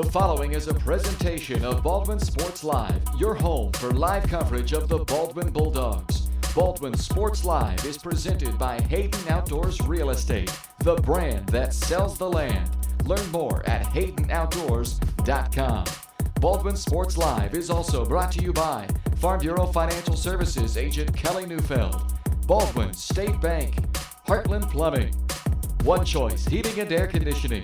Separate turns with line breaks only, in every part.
following is a presentation of Baldwin Sports Live, your home for live coverage of the Baldwin Bulldogs. Baldwin Sports Live is presented by Hayden Outdoors Real Estate, the brand that sells the land. Learn more at HaydenOutdoors.com. Baldwin Sports Live is also brought to you by Farm Bureau Financial Services agent Kelly Neufeld, Baldwin State Bank, Heartland Plumbing, One Choice Heating and Air Conditioning,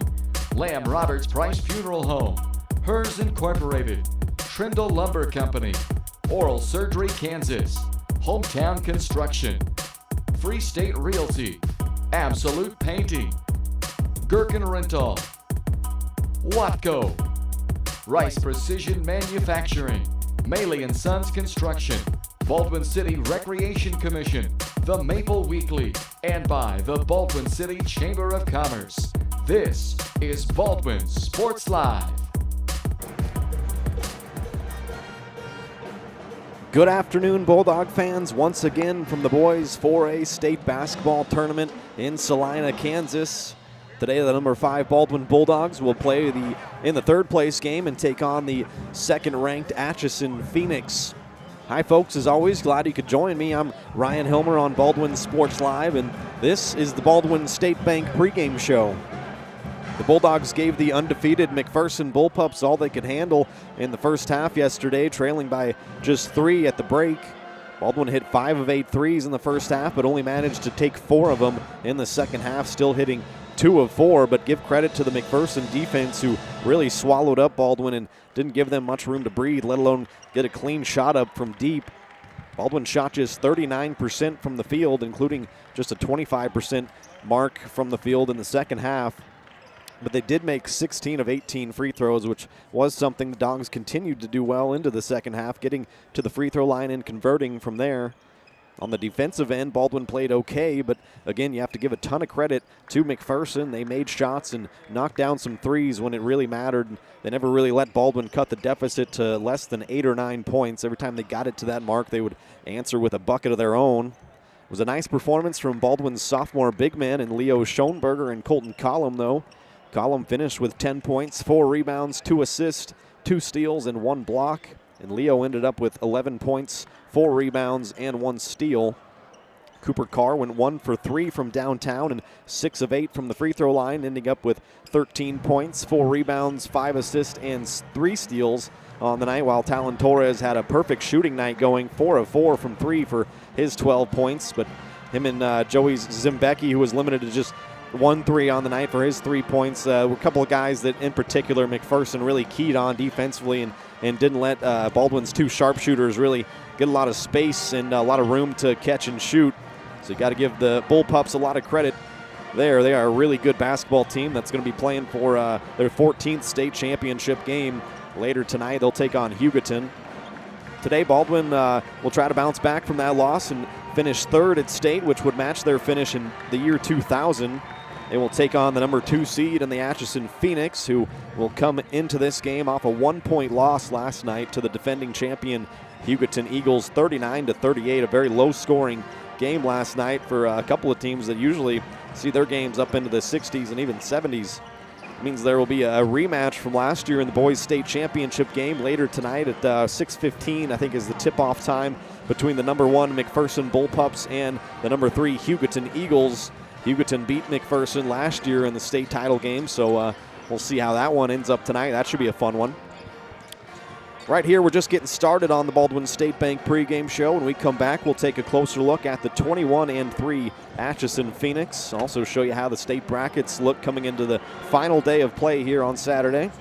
Lamb Roberts Price Funeral Home, Hers Incorporated, Trindle Lumber Company, Oral Surgery Kansas, Hometown Construction, Free State Realty, Absolute Painting, Gherkin Rental, Watco, Rice Precision Manufacturing, Maley & Sons Construction, Baldwin City Recreation Commission, The Maple Weekly, and by the Baldwin City Chamber of Commerce. This is Baldwin Sports Live.
Good afternoon, Bulldog fans. Once again from the boys 4A state basketball tournament in Salina, Kansas. Today, the number 5 Baldwin Bulldogs will play in the third place game and take on the second-ranked Atchison Phoenix. Hi, folks. As always, glad you could join me. I'm Ryan Hilmer on Baldwin Sports Live, and this is the Baldwin State Bank pregame show. The Bulldogs gave the undefeated McPherson Bullpups all they could handle in the first half yesterday, trailing by just 3 at the break. Baldwin hit 5 of 8 threes in the first half, but only managed to take 4 of them in the second half, still hitting 2 of 4, but give credit to the McPherson defense who really swallowed up Baldwin and didn't give them much room to breathe, let alone get a clean shot up from deep. Baldwin shot just 39% from the field, including just a 25% mark from the field in the second half. But they did make 16 of 18 free throws, which was something the Dogs continued to do well into the second half, getting to the free throw line and converting from there. On the defensive end, Baldwin played okay, but again, you have to give a ton of credit to McPherson. They made shots and knocked down some threes when it really mattered. They never really let Baldwin cut the deficit to less than 8 or 9 points. Every time they got it to that mark, they would answer with a bucket of their own. It was a nice performance from Baldwin's sophomore big men in Leo Schoenberger and Colton Collum, though. Collum finished with 10 points, 4 rebounds, 2 assists, 2 steals, and 1 block. And Leo ended up with 11 points, 4 rebounds, and 1 steal. Cooper Carr went 1 for 3 from downtown and 6 of 8 from the free throw line, ending up with 13 points, 4 rebounds, 5 assists, and 3 steals on the night, while Talon Torres had a perfect shooting night going, 4 of 4 from 3 for his 12 points. But him and Joey Zimbecki, who was limited to just 1 3 on the night for his 3 points, were a couple of guys that in particular McPherson really keyed on defensively and didn't let Baldwin's 2 sharpshooters really get a lot of space and a lot of room to catch and shoot. So you got to give the Bullpups a lot of credit there. They are a really good basketball team that's going to be playing for their 14th state championship game later tonight. They'll take on Hugoton. Today, Baldwin will try to bounce back from that loss and finish 3rd at state, which would match their finish in the year 2000. They will take on the number 2 seed in the Atchison Phoenix, who will come into this game off a 1-point loss last night to the defending champion Hugoton Eagles, 39-38, a very low-scoring game last night for a couple of teams that usually see their games up into the 60s and even 70s. It means there will be a rematch from last year in the boys state championship game later tonight at 6:15, I think is the tip-off time, between the number 1 McPherson Bullpups and the number 3 Hugoton Eagles. Hugoton beat McPherson last year in the state title game, so we'll see how that one ends up tonight. That should be a fun one. Right here, we're just getting started on the Baldwin State Bank pregame show. When we come back, we'll take a closer look at the 21-3 Atchison Phoenix. Also show you how the state brackets look coming into the final day of play here on Saturday.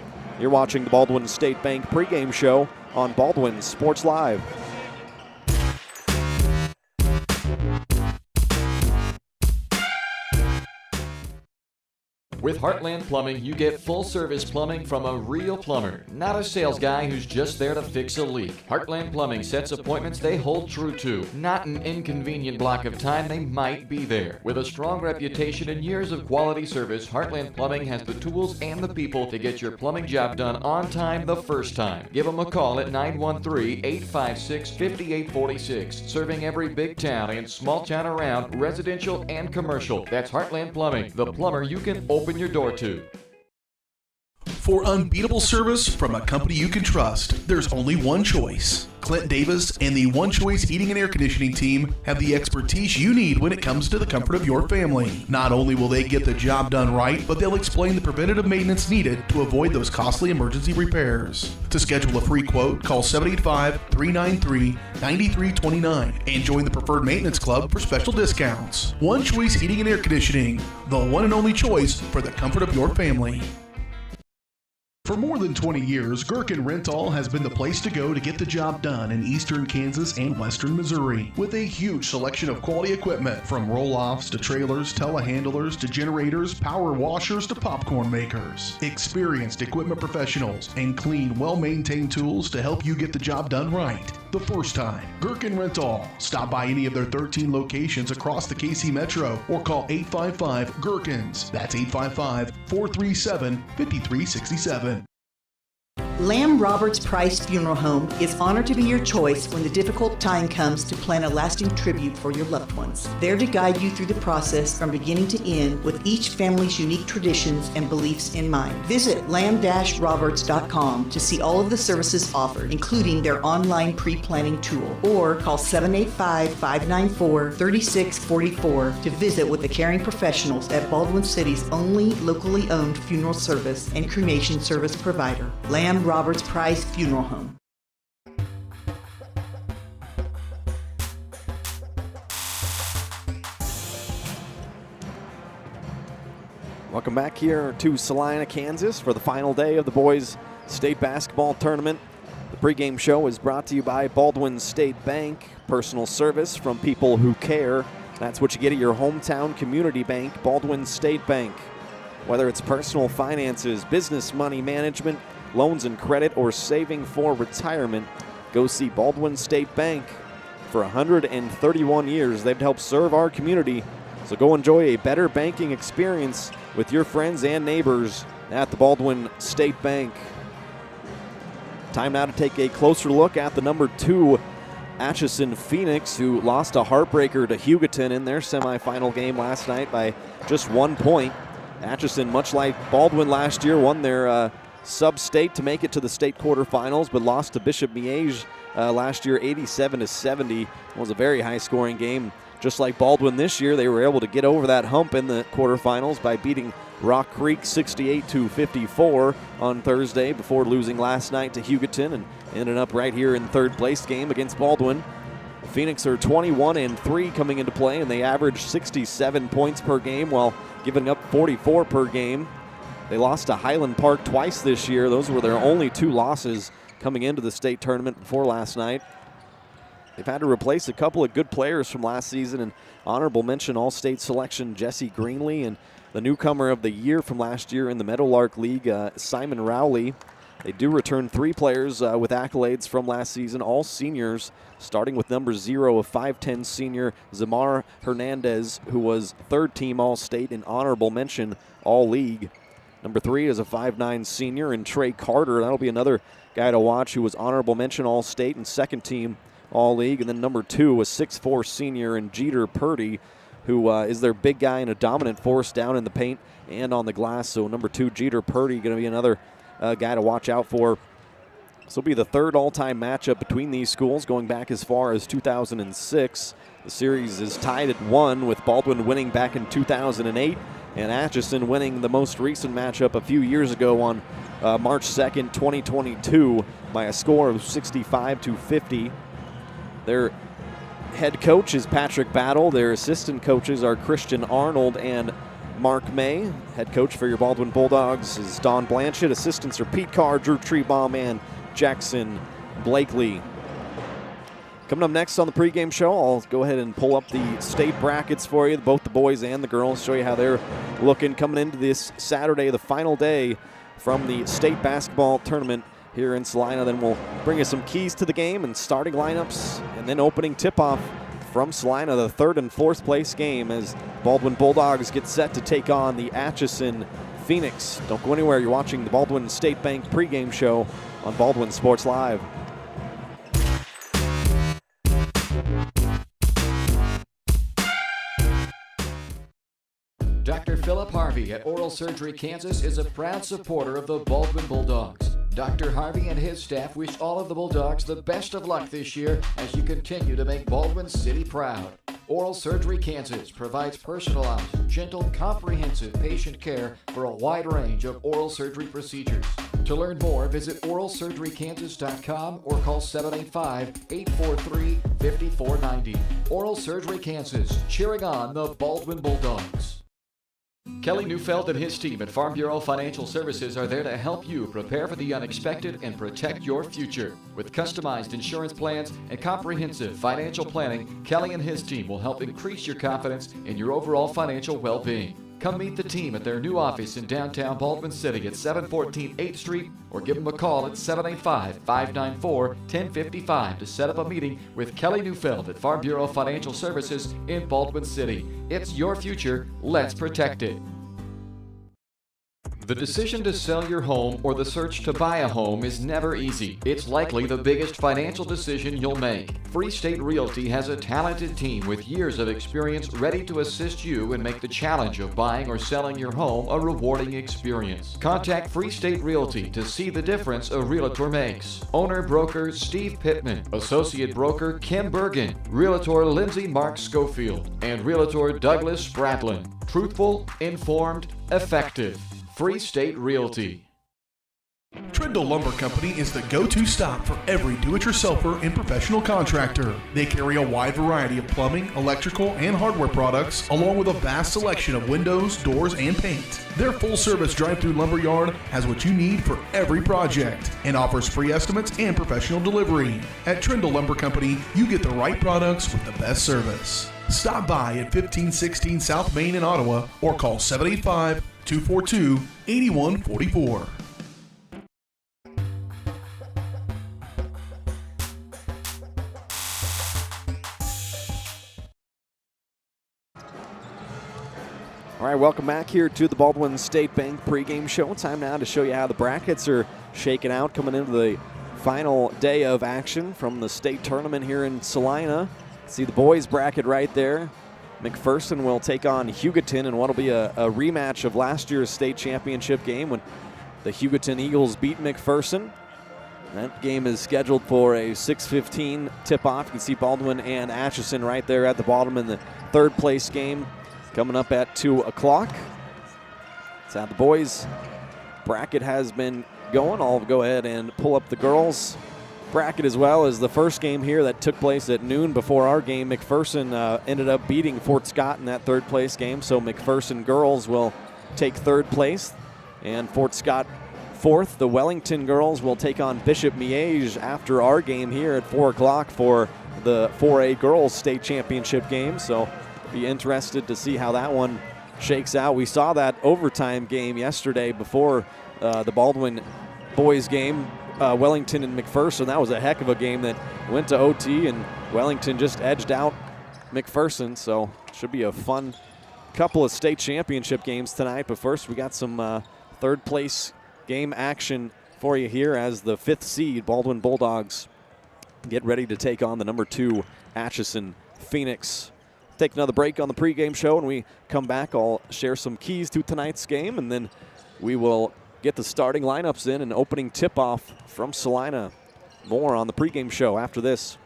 You're watching the Baldwin State Bank pregame show on Baldwin Sports Live.
With Heartland Plumbing, you get full-service plumbing from a real plumber, not a sales guy who's just there to fix a leak. Heartland Plumbing sets appointments they hold true to, not an inconvenient block of time they might be there. With a strong reputation and years of quality service, Heartland Plumbing has the tools and the people to get your plumbing job done on time the first time. Give them a call at 913-856-5846, serving every big town and small town around, residential and commercial. That's Heartland Plumbing, the plumber you can open your door to.
For unbeatable service from a company you can trust, there's only one choice. Clint Davis and the One Choice Heating and Air Conditioning team have the expertise you need when it comes to the comfort of your family. Not only will they get the job done right, but they'll explain the preventative maintenance needed to avoid those costly emergency repairs. To schedule a free quote, call 785-393-9329 and join the Preferred Maintenance Club for special discounts. One Choice Heating and Air Conditioning, the one and only choice for the comfort of your family. For more than 20 years, Gherkin Rental has been the place to go to get the job done in eastern Kansas and western Missouri. With a huge selection of quality equipment, from roll-offs to trailers, telehandlers to generators, power washers to popcorn makers. Experienced equipment professionals and clean, well-maintained tools to help you get the job done right the first time. Gherkin Rental. Stop by any of their 13 locations across the KC Metro or call 855-GHERKINS. That's 855-437-5367.
Lamb Roberts Price Funeral Home is honored to be your choice when the difficult time comes to plan a lasting tribute for your loved ones. There to guide you through the process from beginning to end with each family's unique traditions and beliefs in mind. Visit lamb-roberts.com to see all of the services offered, including their online pre-planning tool, or call 785-594-3644 to visit with the caring professionals at Baldwin City's only locally owned funeral service and cremation service provider, Lamb Roberts Price Funeral Home.
Welcome back here to Salina, Kansas for the final day of the boys' state basketball tournament. The pregame show is brought to you by Baldwin State Bank. Personal service from people who care. That's what you get at your hometown community bank, Baldwin State Bank. Whether it's personal finances, business money management, loans and credit, or saving for retirement, go see Baldwin State Bank. For 131 years, they've helped serve our community. So go enjoy a better banking experience with your friends and neighbors at the Baldwin State Bank. Time now to take a closer look at the number 2 Atchison Phoenix, who lost a heartbreaker to Hugoton in their semifinal game last night by just 1 point. Atchison, much like Baldwin last year, won their sub-state to make it to the state quarterfinals, but lost to Bishop Miege last year 87-70. It was a very high-scoring game. Just like Baldwin this year, they were able to get over that hump in the quarterfinals by beating Rock Creek 68-54 on Thursday before losing last night to Hugoton and ended up right here in third place game against Baldwin. The Phoenix are 21-3 coming into play, and they average 67 points per game while giving up 44 per game. They lost to Highland Park twice this year. Those were their only 2 losses coming into the state tournament before last night. They've had to replace a couple of good players from last season, and honorable mention All-State selection Jesse Greenlee and the newcomer of the year from last year in the Meadowlark League, Simon Rowley. They do return 3 players with accolades from last season, all seniors, starting with number 0, a 5'10 senior, Zamar Hernandez, who was 3rd team All-State and honorable mention All-League. Number 3 is a 5'9 senior, and Trey Carter. That'll be another guy to watch who was honorable mention All-State and 2nd team All-League. And then number 2, a 6'4 senior, and Jeter Purdy, who is their big guy and a dominant force down in the paint and on the glass. So number 2, Jeter Purdy, going to be another guy to watch out for. This will be the 3rd all-time matchup between these schools, going back as far as 2006. The series is tied at 1, with Baldwin winning back in 2008. And Atchison winning the most recent matchup a few years ago on March 2nd, 2022 by a score of 65-50. Their head coach is Patrick Battle. Their assistant coaches are Christian Arnold and Mark May. Head coach for your Baldwin Bulldogs is Don Blanchett. Assistants are Pete Carr, Drew Trebaum, and Jackson Blakely. Coming up next on the pregame show, I'll go ahead and pull up the state brackets for you, both the boys and the girls, show you how they're looking coming into this Saturday, the final day from the state basketball tournament here in Salina. Then we'll bring you some keys to the game and starting lineups, and then opening tip-off from Salina, the 3rd and 4th place game as Baldwin Bulldogs get set to take on the Atchison Phoenix. Don't go anywhere. You're watching the Baldwin State Bank pregame show on Baldwin Sports Live.
Dr. Philip Harvey Harvey at Oral Surgery Kansas is a proud supporter of the Baldwin Bulldogs. Dr. Harvey and his staff wish all of the Bulldogs the best of luck this year as you continue to make Baldwin City proud. Oral Surgery Kansas provides personalized, gentle, comprehensive patient care for a wide range of oral surgery procedures. To learn more, visit oralsurgerykansas.com or call 785-843-5490. Oral Surgery Kansas, cheering on the Baldwin Bulldogs. Kelly Neufeld and his team at Farm Bureau Financial Services are there to help you prepare for the unexpected and protect your future. With customized insurance plans and comprehensive financial planning, Kelly and his team will help increase your confidence in your overall financial well-being. Come meet the team at their new office in downtown Baldwin City at 714 8th Street or give them a call at 785-594-1055 to set up a meeting with Kelly Neufeld at Farm Bureau Financial Services in Baldwin City. It's your future. Let's protect it. The decision to sell your home or the search to buy a home is never easy. It's likely the biggest financial decision you'll make. Free State Realty has a talented team with years of experience ready to assist you and make the challenge of buying or selling your home a rewarding experience. Contact Free State Realty to see the difference a realtor makes. Owner-broker Steve Pittman, Associate Broker Kim Bergen, Realtor Lindsay Mark Schofield, and Realtor Douglas Spratlin. Truthful, informed, effective. Free State Realty.
Trindle Lumber Company is the go-to stop for every do-it-yourselfer and professional contractor. They carry a wide variety of plumbing, electrical, and hardware products, along with a vast selection of windows, doors, and paint. Their full-service drive-through lumber yard has what you need for every project and offers free estimates and professional delivery. At Trindle Lumber Company, you get the right products with the best service. Stop by at 1516 South Main in Ottawa or call 785-242-8144.
All right, welcome back here to the Baldwin State Bank pregame show. Time now to show you how the brackets are shaking out coming into the final day of action from the state tournament here in Salina. See the boys bracket right there. McPherson will take on Hugoton in what will be a rematch of last year's state championship game when the Hugoton Eagles beat McPherson. That game is scheduled for a 6:15 tip-off. You can see Baldwin and Atchison right there at the bottom in the third place game coming up at 2 o'clock. That's how the boys bracket has been going. I'll go ahead and pull up the girls bracket as well as the first game here that took place at noon before our game. McPherson ended up beating Fort Scott in that third place game, so McPherson girls will take third place and Fort Scott fourth. The Wellington girls will take on Bishop Miege after our game here at 4 o'clock for the 4A girls state championship game, so be interested to see how that one shakes out. We saw that overtime game yesterday before the Baldwin boys game, Wellington and McPherson. That was a heck of a game that went to OT, and Wellington just edged out McPherson, so should be a fun couple of state championship games tonight. But first, we got some third place game action for you here as the 5th seed Baldwin Bulldogs get ready to take on the number 2 Atchison Phoenix. Take another break on the pregame show, and we come back. I'll share some keys to tonight's game, and then we will get the starting lineups in and opening tip-off from Salina. More on the pregame show after this.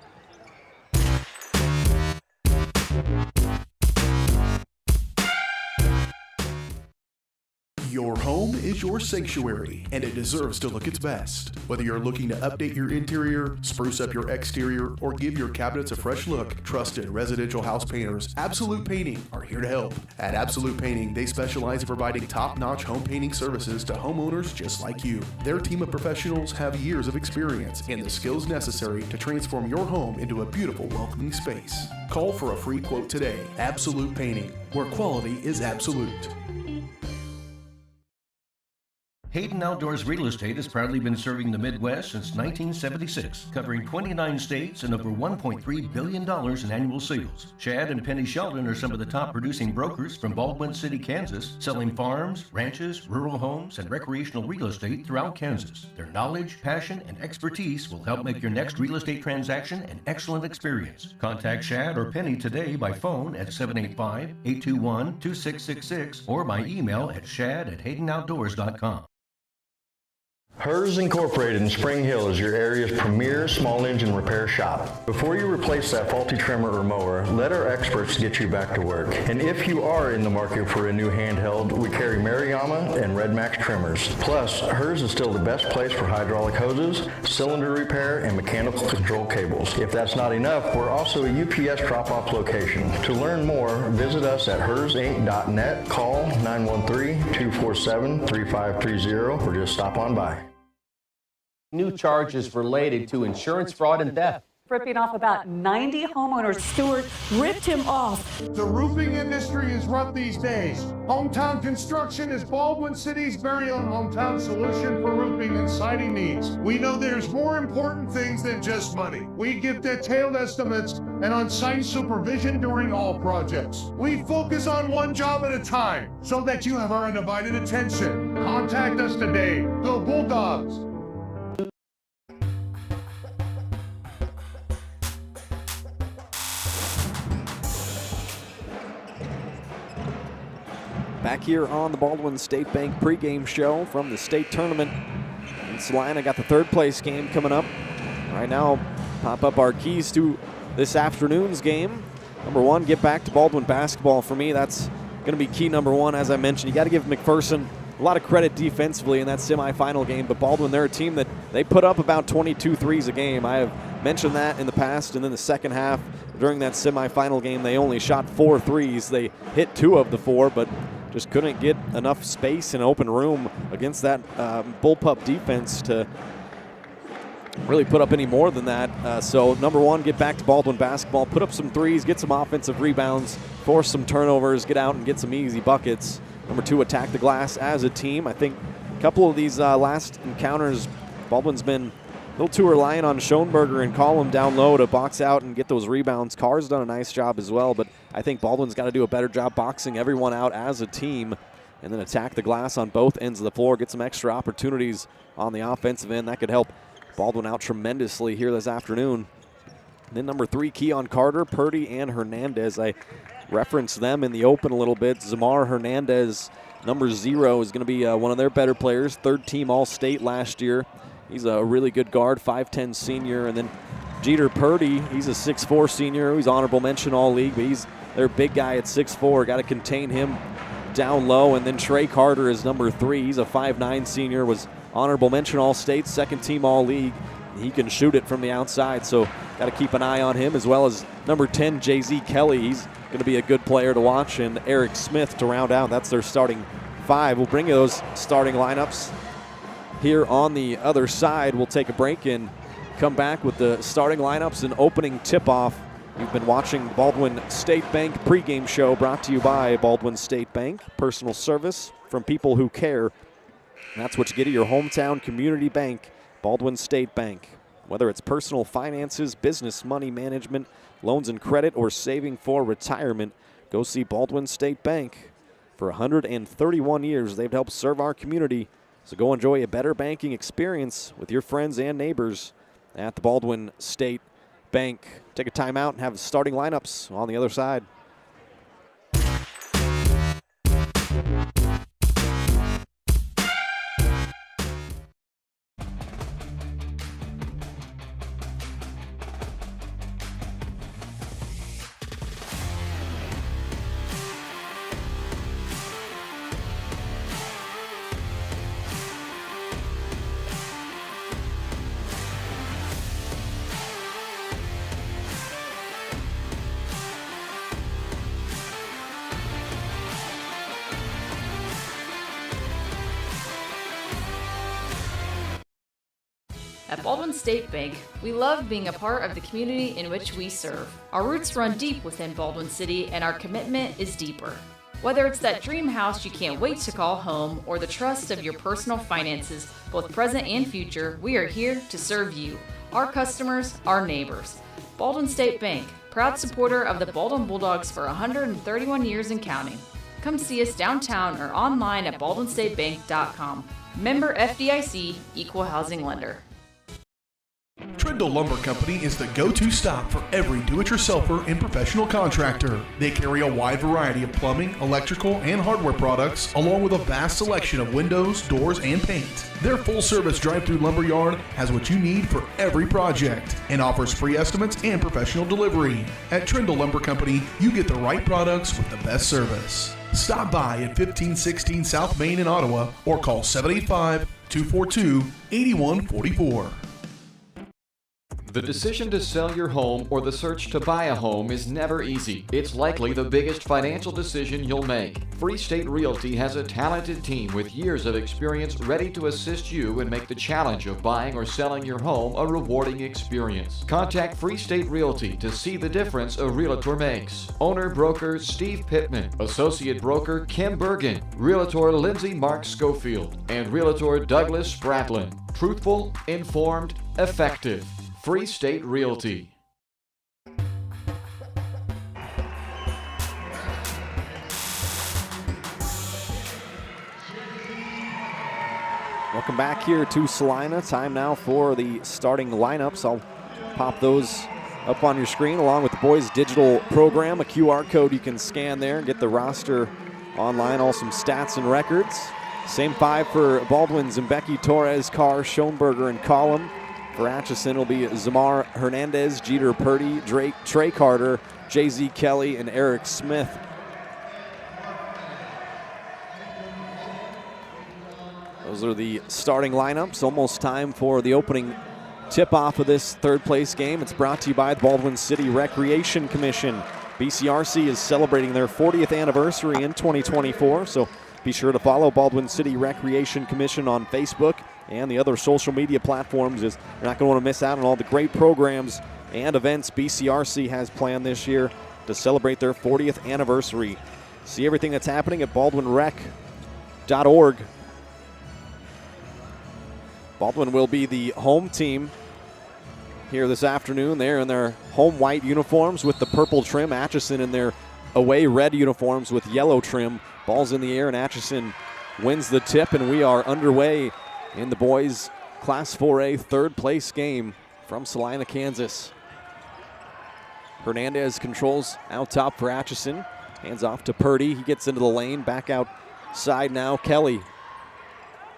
Your home is your sanctuary, and it deserves to look its best. Whether you're looking to update your interior, spruce up your exterior, or give your cabinets a fresh look, trusted residential house painters Absolute Painting are here to help. At Absolute Painting, they specialize in providing top-notch home painting services to homeowners just like you. Their team of professionals have years of experience and the skills necessary to transform your home into a beautiful, welcoming space. Call for a free quote today. Absolute Painting, where quality is absolute.
Hayden Outdoors Real Estate has proudly been serving the Midwest since 1976, covering 29 states and over $1.3 billion in annual sales. Chad and Penny Sheldon are some of the top producing brokers from Baldwin City, Kansas, selling farms, ranches, rural homes, and recreational real estate throughout Kansas. Their knowledge, passion, and expertise will help make your next real estate transaction an excellent experience. Contact Chad or Penny today by phone at 785-821-2666 or by email at shad@haydenoutdoors.com.
Hers Incorporated in Spring Hill is your area's premier small engine repair shop. Before you replace that faulty trimmer or mower, let our experts get you back to work. And if you are in the market for a new handheld, we carry Maruyama and Red Max trimmers. Plus, Hers is still the best place for hydraulic hoses, cylinder repair, and mechanical control cables. If that's not enough, we're also a UPS drop-off location. To learn more, visit us at hersinc.net, call 913-247-3530, or just stop on by.
New charges related to insurance fraud and theft.
Ripping off about 90 homeowners. Stewart ripped him off.
The roofing industry is rough these days. Hometown Construction is Baldwin City's very own hometown solution for roofing and siding needs. We know there's more important things than just money. We give detailed estimates and on-site supervision during all projects. We focus on one job at a time so that you have our undivided attention. Contact us today. Go Bulldogs!
Back here on the Baldwin State Bank pregame show from the state tournament. And Salina got the third place game coming up. Right now, pop up our keys to this afternoon's game. Number one, get back to Baldwin basketball. For me, that's going to be key number one. As I mentioned, you got to give McPherson a lot of credit defensively in that semifinal game. But Baldwin, they're a team that they put up about 22 threes a game. I have mentioned that in the past. And then the second half, during that semifinal game, they only shot 4 threes. They hit 2 of the 4, but just couldn't get enough space and open room against that bullpup defense to really put up any more than that. So number one, get back to Baldwin basketball, put up some threes, get some offensive rebounds, force some turnovers, get out and get some easy buckets. Number two, attack the glass as a team. I think a couple of these last encounters, Baldwin's been a little too reliant on Schoenberger and Collum down low to box out and get those rebounds. Carr's done a nice job as well, but I think Baldwin's got to do a better job boxing everyone out as a team and then attack the glass on both ends of the floor, get some extra opportunities on the offensive end. That could help Baldwin out tremendously here this afternoon. And then number three, Keon Carter, Purdy, and Hernandez. I referenced them in the open a little bit. Zamar Hernandez, number 0, is going to be one of their better players, third-team All-State last year. He's a really good guard, 5'10 senior. And then Jeter Purdy, he's a 6'4 senior. He's honorable mention all-league, but he's their big guy at 6'4. Got to contain him down low. And then Trey Carter is number 3. He's a 5'9 senior, was honorable mention all-state, second-team all-league. He can shoot it from the outside, so got to keep an eye on him, as well as number 10, Jay-Z Kelly. He's going to be a good player to watch, and Eric Smith to round out. That's their starting 5. We'll bring you those starting lineups here on the other side. We'll take a break and come back with the starting lineups and opening tip-off. You've been watching Baldwin State Bank pregame show, brought to you by Baldwin State Bank. Personal service from people who care. And that's what you get at your hometown community bank, Baldwin State Bank. Whether it's personal finances, business money management, loans and credit, or saving for retirement, go see Baldwin State Bank. For 131 years, they've helped serve our community. So go enjoy a better banking experience with your friends and neighbors at the Baldwin State Bank. Take a timeout and have the starting lineups on the other side.
At Baldwin State Bank, we love being a part of the community in which we serve. Our roots run deep within Baldwin City, and our commitment is deeper. Whether it's that dream house you can't wait to call home or the trust of your personal finances, both present and future, we are here to serve you, our customers, our neighbors. Baldwin State Bank, proud supporter of the Baldwin Bulldogs for 131 years and counting. Come see us downtown or online at baldwinstatebank.com. Member FDIC, Equal Housing Lender.
Trindle Lumber Company is the go-to stop for every do-it-yourselfer and professional contractor. They carry a wide variety of plumbing, electrical, and hardware products, along with a vast selection of windows, doors, and paint. Their full-service drive-through lumber yard has what you need for every project and offers free estimates and professional delivery. At Trindle Lumber Company, you get the right products with the best service. Stop by at 1516 South Main in Ottawa or call 785-242-8144.
The decision to sell your home or the search to buy a home is never easy. It's likely the biggest financial decision you'll make. Free State Realty has a talented team with years of experience ready to assist you and make the challenge of buying or selling your home a rewarding experience. Contact Free State Realty to see the difference a realtor makes. Owner broker Steve Pittman, associate broker Kim Bergen, realtor Lindsay Mark Schofield, and realtor Douglas Spratlin. Truthful, informed, effective. Free State Realty.
Welcome back here to Salina. Time now for the starting lineups. I'll pop those up on your screen along with the boys' digital program, a QR code you can scan there and get the roster online, all some stats and records. Same five for Baldwin, Zembecki, Torres, Carr, Schoenberger, and Collum. For Atchison, it'll be Zamar Hernandez, Jeter Purdy, Trey Carter, J.Z. Kelly, and Eric Smith. Those are the starting lineups. Almost time for the opening tip-off of this third-place game. It's brought to you by the Baldwin City Recreation Commission. BCRC is celebrating their 40th anniversary in 2024, so be sure to follow Baldwin City Recreation Commission on Facebook and the other social media platforms, as you're not going to want to miss out on all the great programs and events BCRC has planned this year to celebrate their 40th anniversary. See everything that's happening at baldwinrec.org. Baldwin will be the home team here this afternoon. They're in their home white uniforms with the purple trim. Atchison in their away red uniforms with yellow trim. Ball's in the air, and Atchison wins the tip, and we are underway in the boys' Class 4A third-place game from Salina, Kansas. Hernandez controls out top for Atchison. Hands off to Purdy. He gets into the lane. Back outside now, Kelly.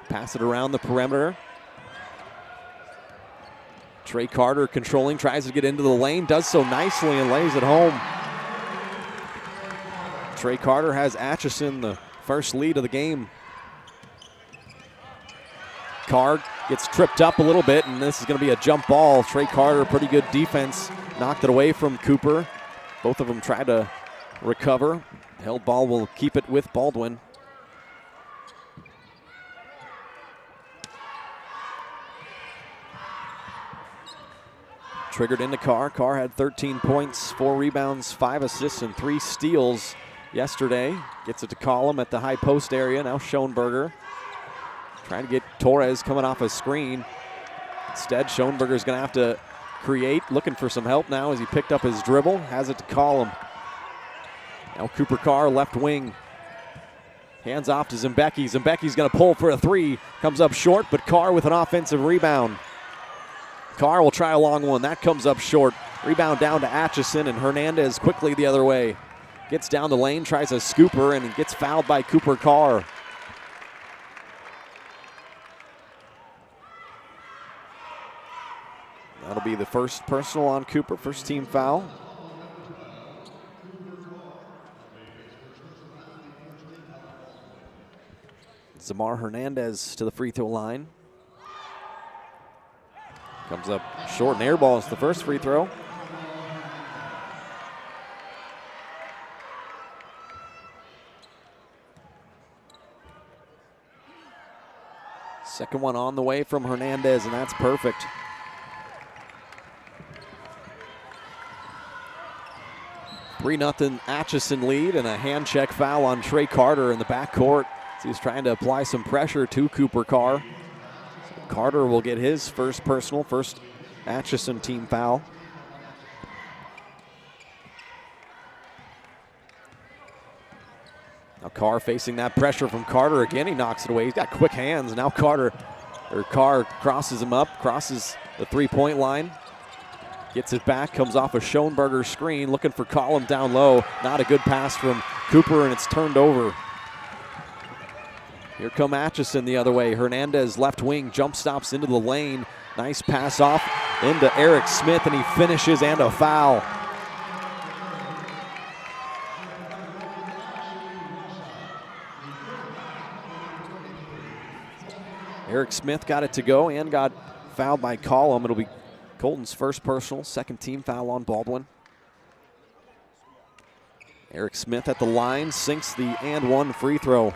Pass it around the perimeter. Trey Carter controlling, tries to get into the lane. Does so nicely and lays it home. Trey Carter has Atchison the first lead of the game. Carr gets tripped up a little bit, and this is going to be a jump ball. Trey Carter, pretty good defense, knocked it away from Cooper. Both of them tried to recover. Held ball will keep it with Baldwin. Triggered into Carr. Carr had 13 points, 4 rebounds, 5 assists, and 3 steals yesterday. Gets it to Collum at the high post area. Now Schoenberger trying to get Torres coming off a screen. Instead, Schoenberger's going to have to create, looking for some help now as he picked up his dribble. Has it to Collum. Now Cooper Carr, left wing. Hands off to Zembecki. Zembecki's going to pull for a 3. Comes up short, but Carr with an offensive rebound. Carr will try a long one. That comes up short. Rebound down to Atchison, and Hernandez quickly the other way. Gets down the lane, tries a scooper, and gets fouled by Cooper Carr. That'll be the first personal on Cooper, first team foul. Zamar Hernandez to the free throw line. Comes up short and air balls the first free throw. Second one on the way from Hernandez, and that's perfect. 3-0 Atchison lead, and a hand check foul on Trey Carter in the backcourt. He's trying to apply some pressure to Cooper Carr. So Carter will get his first personal, first Atchison team foul. Now Carr facing that pressure from Carter again. He knocks it away. He's got quick hands. Now Carr crosses him up, crosses the three-point line. Gets it back, comes off a Schoenberger screen, looking for Collum down low. Not a good pass from Cooper, and it's turned over. Here come Atchison the other way. Hernandez left wing, jump stops into the lane. Nice pass off into Eric Smith, and he finishes, and a foul. Eric Smith got it to go and got fouled by Collum. It'll be Colton's first personal, second team foul on Baldwin. Eric Smith at the line, sinks the and one free throw.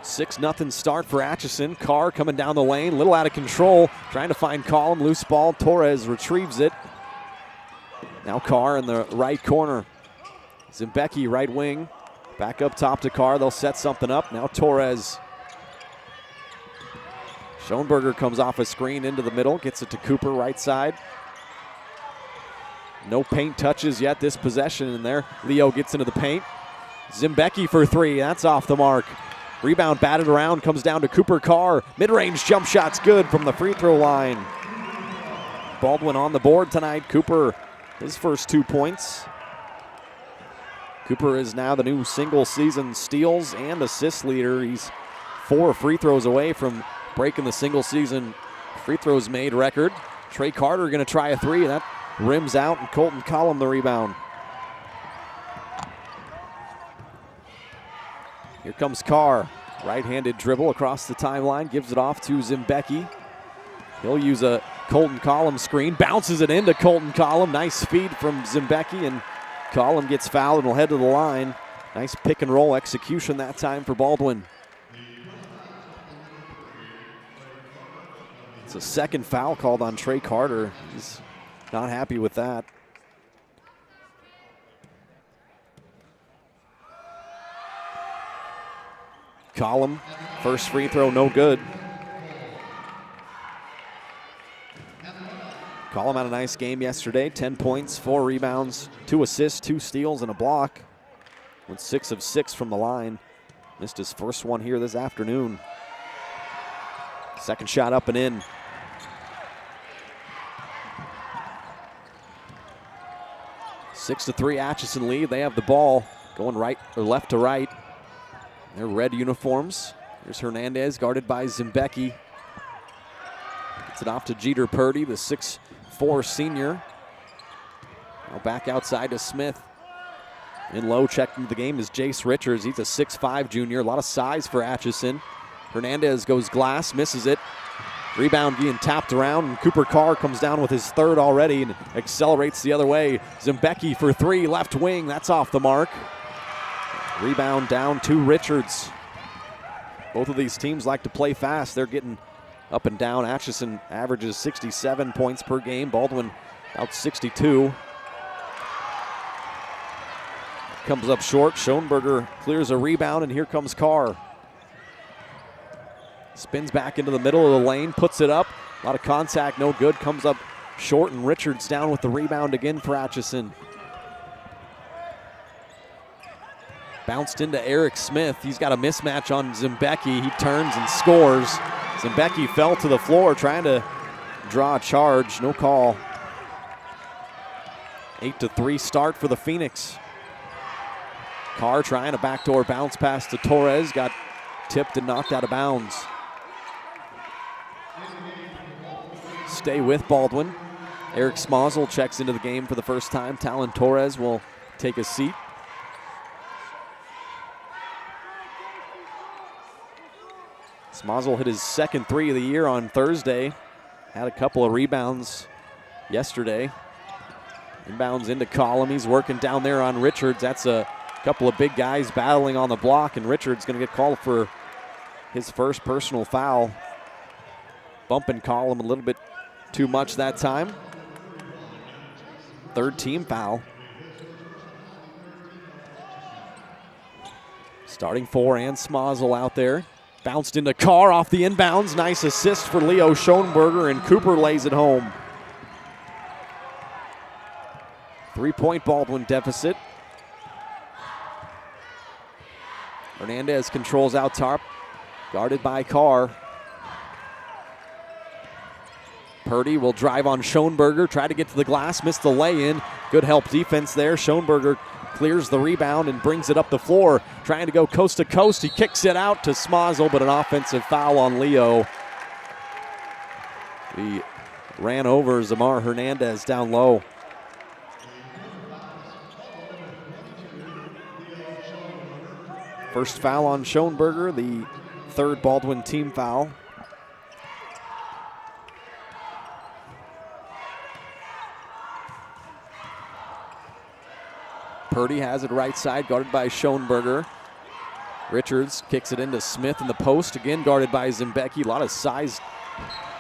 6-0 start for Atchison. Carr coming down the lane, a little out of control, trying to find Collum, loose ball. Torres retrieves it. Now Carr in the right corner. Zimbecki right wing. Back up top to Carr, they'll set something up. Now Torres. Schoenberger comes off a screen into the middle, gets it to Cooper right side. No paint touches yet this possession in there. Leo gets into the paint. Zimbecki for three, that's off the mark. Rebound batted around, comes down to Cooper Carr. Mid-range jump shot's good from the free throw line. Baldwin on the board tonight. Cooper, his first 2 points. Cooper is now the new single season steals and assist leader. He's 4 free throws away from breaking the single season free throws made record. Trey Carter going to try a three, and that rims out, and Colton Collum the rebound. Here comes Carr. Right-handed dribble across the timeline, gives it off to Zimbecki. He'll use a Colton Collum screen, bounces it into Colton Collum. Nice feed from Zimbecki, and Collum gets fouled and will head to the line. Nice pick and roll execution that time for Baldwin. It's a second foul called on Trey Carter. He's not happy with that. Collum, first free throw, no good. Collum had a nice game yesterday. 10 points, 4 rebounds, 2 assists, 2 steals, and a block. Went 6 of 6 from the line. Missed his first one here this afternoon. Second shot up and in. 6-3 Atchison lead. They have the ball going right or left to right. Their red uniforms. Here's Hernandez guarded by Zimbecki. Gets it off to Jeter Purdy, the 6'4" senior. Now back outside to Smith. In low, checked into the game is Jace Richards. He's a 6'5" junior. A lot of size for Atchison. Hernandez goes glass, misses it. Rebound being tapped around, and Cooper Carr comes down with his third already and accelerates the other way. Zimbecki for three, left wing. That's off the mark. Rebound down to Richards. Both of these teams like to play fast. They're getting up and down. Atchison averages 67 points per game. Baldwin about 62. Comes up short. Schoenberger clears a rebound, and here comes Carr. Spins back into the middle of the lane, puts it up. A lot of contact, no good. Comes up short, and Richards down with the rebound again for Atchison. Bounced into Eric Smith. He's got a mismatch on Zimbecki. He turns and scores. Zimbecki fell to the floor trying to draw a charge. No call. 8-3 start for the Phoenix. Carr trying a backdoor bounce pass to Torres. Got tipped and knocked out of bounds. Stay with Baldwin. Eric Smozzle checks into the game for the first time. Talon Torres will take a seat. Smozzle hit his second three of the year on Thursday. Had a couple of rebounds yesterday. Inbounds into Collum. He's working down there on Richards. That's a couple of big guys battling on the block, and Richards going to get called for his first personal foul. Bumping Collum a little bit too much that time. Third team foul. Starting four and Smozzle out there. Bounced into Carr off the inbounds. Nice assist for Leo Schoenberger, and Cooper lays it home. 3-point Baldwin deficit. Hernandez controls out top, guarded by Carr. Purdy will drive on Schoenberger, try to get to the glass, missed the lay-in. Good help defense there. Schoenberger clears the rebound and brings it up the floor. Trying to go coast to coast. He kicks it out to Smozzle, but an offensive foul on Leo. He ran over Zamar Hernandez down low. First foul on Schoenberger, the third Baldwin team foul. Purdy has it right side, guarded by Schoenberger. Richards kicks it into Smith in the post, again guarded by Zimbecki. A lot of size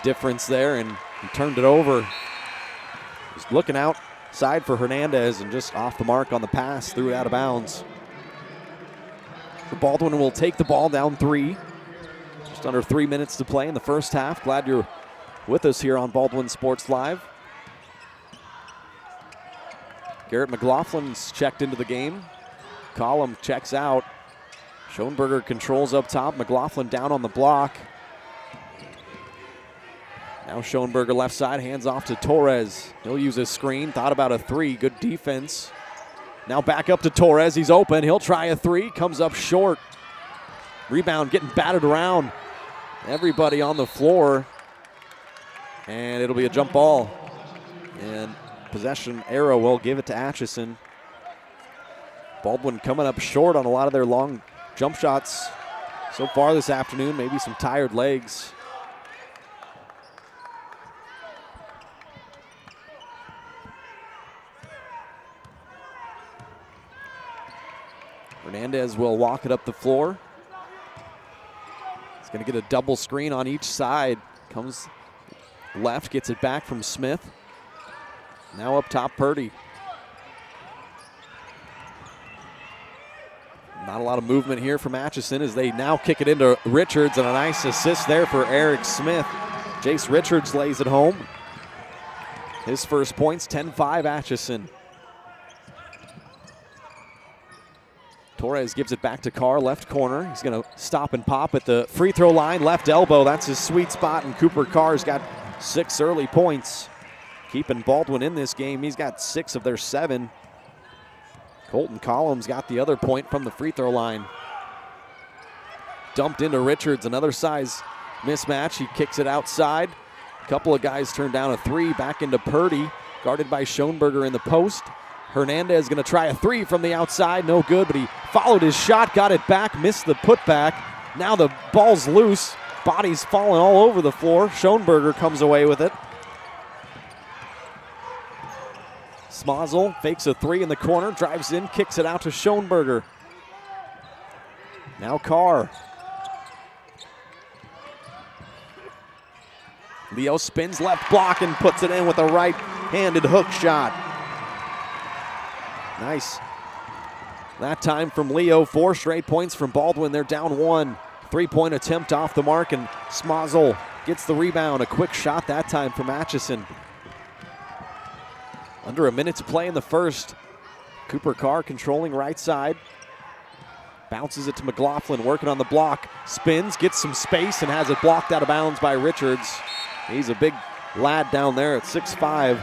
difference there, and he turned it over. Just looking outside for Hernandez and just off the mark on the pass, threw it out of bounds. Baldwin will take the ball down 3. Just under 3 minutes to play in the first half. Glad you're with us here on Baldwin Sports Live. Garrett McLaughlin's checked into the game. Collum checks out. Schoenberger controls up top. McLaughlin down on the block. Now Schoenberger left side, hands off to Torres. He'll use a screen, thought about a 3, good defense. Now back up to Torres, he's open, he'll try a 3, comes up short. Rebound getting batted around. Everybody on the floor. And it'll be a jump ball. And possession arrow will give it to Atchison. Baldwin coming up short on a lot of their long jump shots so far this afternoon, maybe some tired legs. Hernandez will walk it up the floor. He's going to get a double screen on each side. Comes left, gets it back from Smith. Now up top, Purdy. Not a lot of movement here from Atchison as they now kick it into Richards, and a nice assist there for Eric Smith. Jace Richards lays it home. His first points, 10-5 Atchison. Torres gives it back to Carr, left corner. He's going to stop and pop at the free throw line, left elbow. That's his sweet spot, and Cooper Carr's got 6 early points. Keeping Baldwin in this game. He's got 6 of their 7. Colton Collins got the other point from the free throw line. Dumped into Richards, another size mismatch. He kicks it outside. A couple of guys turn down a 3, back into Purdy, guarded by Schoenberger in the post. Hernandez going to try a 3 from the outside, no good, but he followed his shot, got it back, missed the putback. Now the ball's loose, bodies falling all over the floor. Schoenberger comes away with it. Smozzle fakes a 3 in the corner, drives in, kicks it out to Schoenberger. Now Carr. Leo spins left block and puts it in with a right-handed hook shot. Nice. That time from Leo, 4 straight points from Baldwin. They're down 1. 3-point attempt off the mark, and Smozzle gets the rebound. A quick shot that time from Atchison. Under a minute to play in the first. Cooper Carr controlling right side. Bounces it to McLaughlin, working on the block. Spins, gets some space, and has it blocked out of bounds by Richards. He's a big lad down there at 6'5".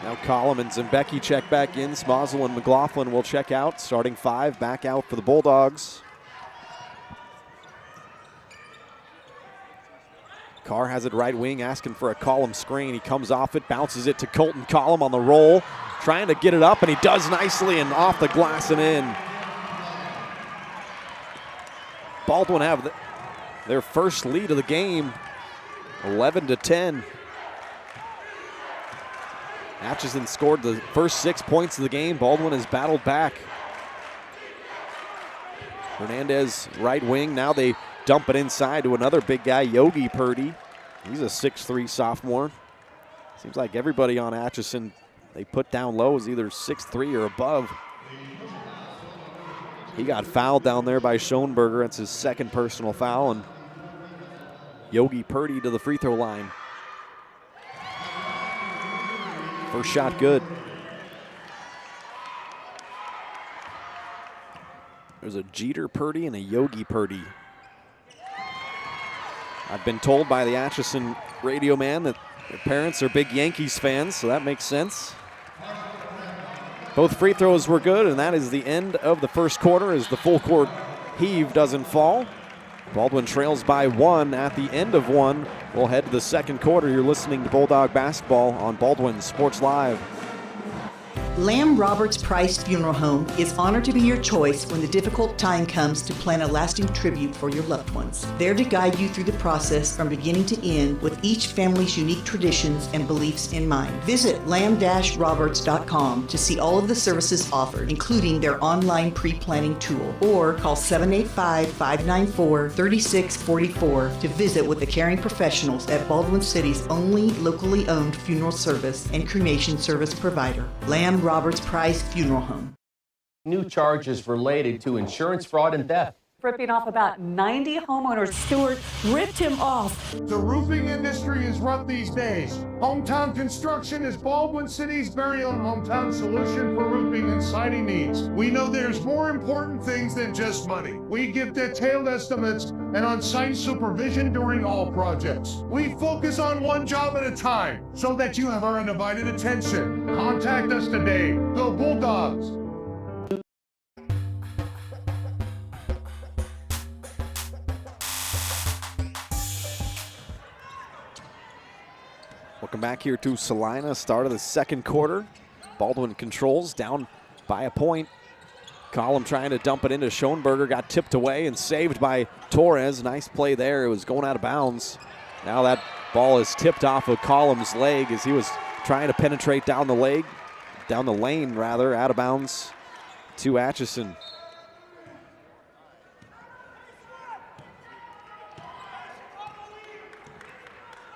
Now Collum and Zimbecki check back in. Smozzle and McLaughlin will check out. Starting 5 back out for the Bulldogs. Carr has it right wing, asking for a Collum screen. He comes off it, bounces it to Colton Collum on the roll. Trying to get it up, and he does nicely, and off the glass and in. Baldwin have their first lead of the game, 11-10. Atchison scored the first 6 points of the game. Baldwin has battled back. Hernandez right wing. Now they dump it inside to another big guy, Yogi Purdy. He's a 6'3" sophomore. Seems like everybody on Atchison they put down low is either 6'3" or above. He got fouled down there by Schoenberger. It's his second personal foul, and Yogi Purdy to the free throw line. First shot good. There's a Jeter Purdy and a Yogi Purdy. I've been told by the Atchison radio man that their parents are big Yankees fans, so that makes sense. Both free throws were good, and that is the end of the first quarter as the full court heave doesn't fall. Baldwin trails by 1 at the end of 1. We'll head to the second quarter. You're listening to Bulldog Basketball on Baldwin Sports Live.
Lamb Roberts Price Funeral Home is honored to be your choice when the difficult time comes to plan a lasting tribute for your loved ones. There to guide you through the process from beginning to end with each family's unique traditions and beliefs in mind. Visit lamb-roberts.com to see all of the services offered, including their online pre-planning tool, or call 785-594-3644 to visit with the caring professionals at Baldwin City's only locally owned funeral service and cremation service provider, Lamb Roberts Price Funeral Home.
New charges related to insurance fraud and theft.
Ripping off about 90 homeowners. Stewart ripped him off.
The roofing industry is rough these days. Hometown Construction is Baldwin City's very own hometown solution for roofing and siding needs. We know there's more important things than just money. We give detailed estimates and on-site supervision during all projects. We focus on one job at a time so that you have our undivided attention. Contact us today. Go Bulldogs!
Welcome back here to Salina. Start of the second quarter. Baldwin controls, down by a point. Collum trying to dump it into Schoenberger, got tipped away and saved by Torres. Nice play there. It was going out of bounds. Now that ball is tipped off of Collum's leg as he was trying to penetrate down the lane, out of bounds to Atchison.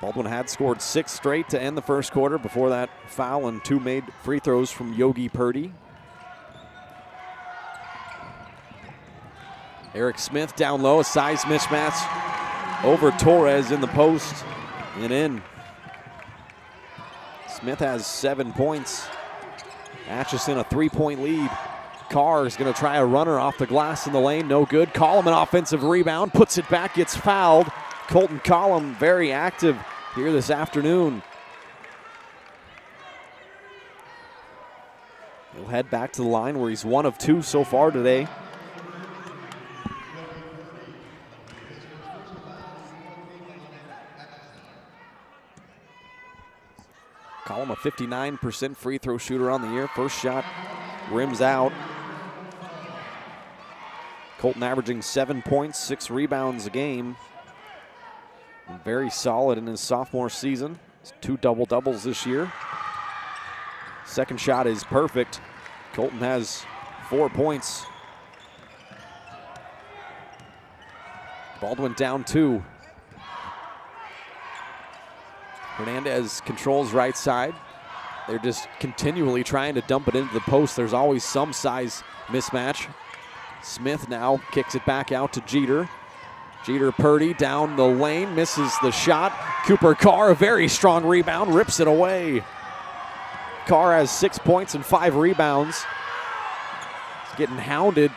Baldwin had scored 6 straight to end the first quarter. Before that, foul and 2 made free throws from Yogi Purdy. Eric Smith down low, a size mismatch over Torres in the post and in. Smith has 7 points. Atchison a 3-point lead. Carr is going to try a runner off the glass in the lane, no good. Collum an offensive rebound, puts it back, gets fouled. Colton Collum very active here this afternoon. He'll head back to the line where he's 1 of 2 so far today. Collum a 59% free throw shooter on the year. First shot rims out. Colton averaging 7 points, 6 rebounds a game. Very solid in his sophomore season. 2 double-doubles this year. Second shot is perfect. Colton has 4 points. Baldwin down 2. Hernandez controls right side. They're just continually trying to dump it into the post. There's always some size mismatch. Smith now kicks it back out to Jeter. Jeter Purdy down the lane, misses the shot. Cooper Carr, a very strong rebound, rips it away. Carr has 6 points and 5 rebounds. He's getting hounded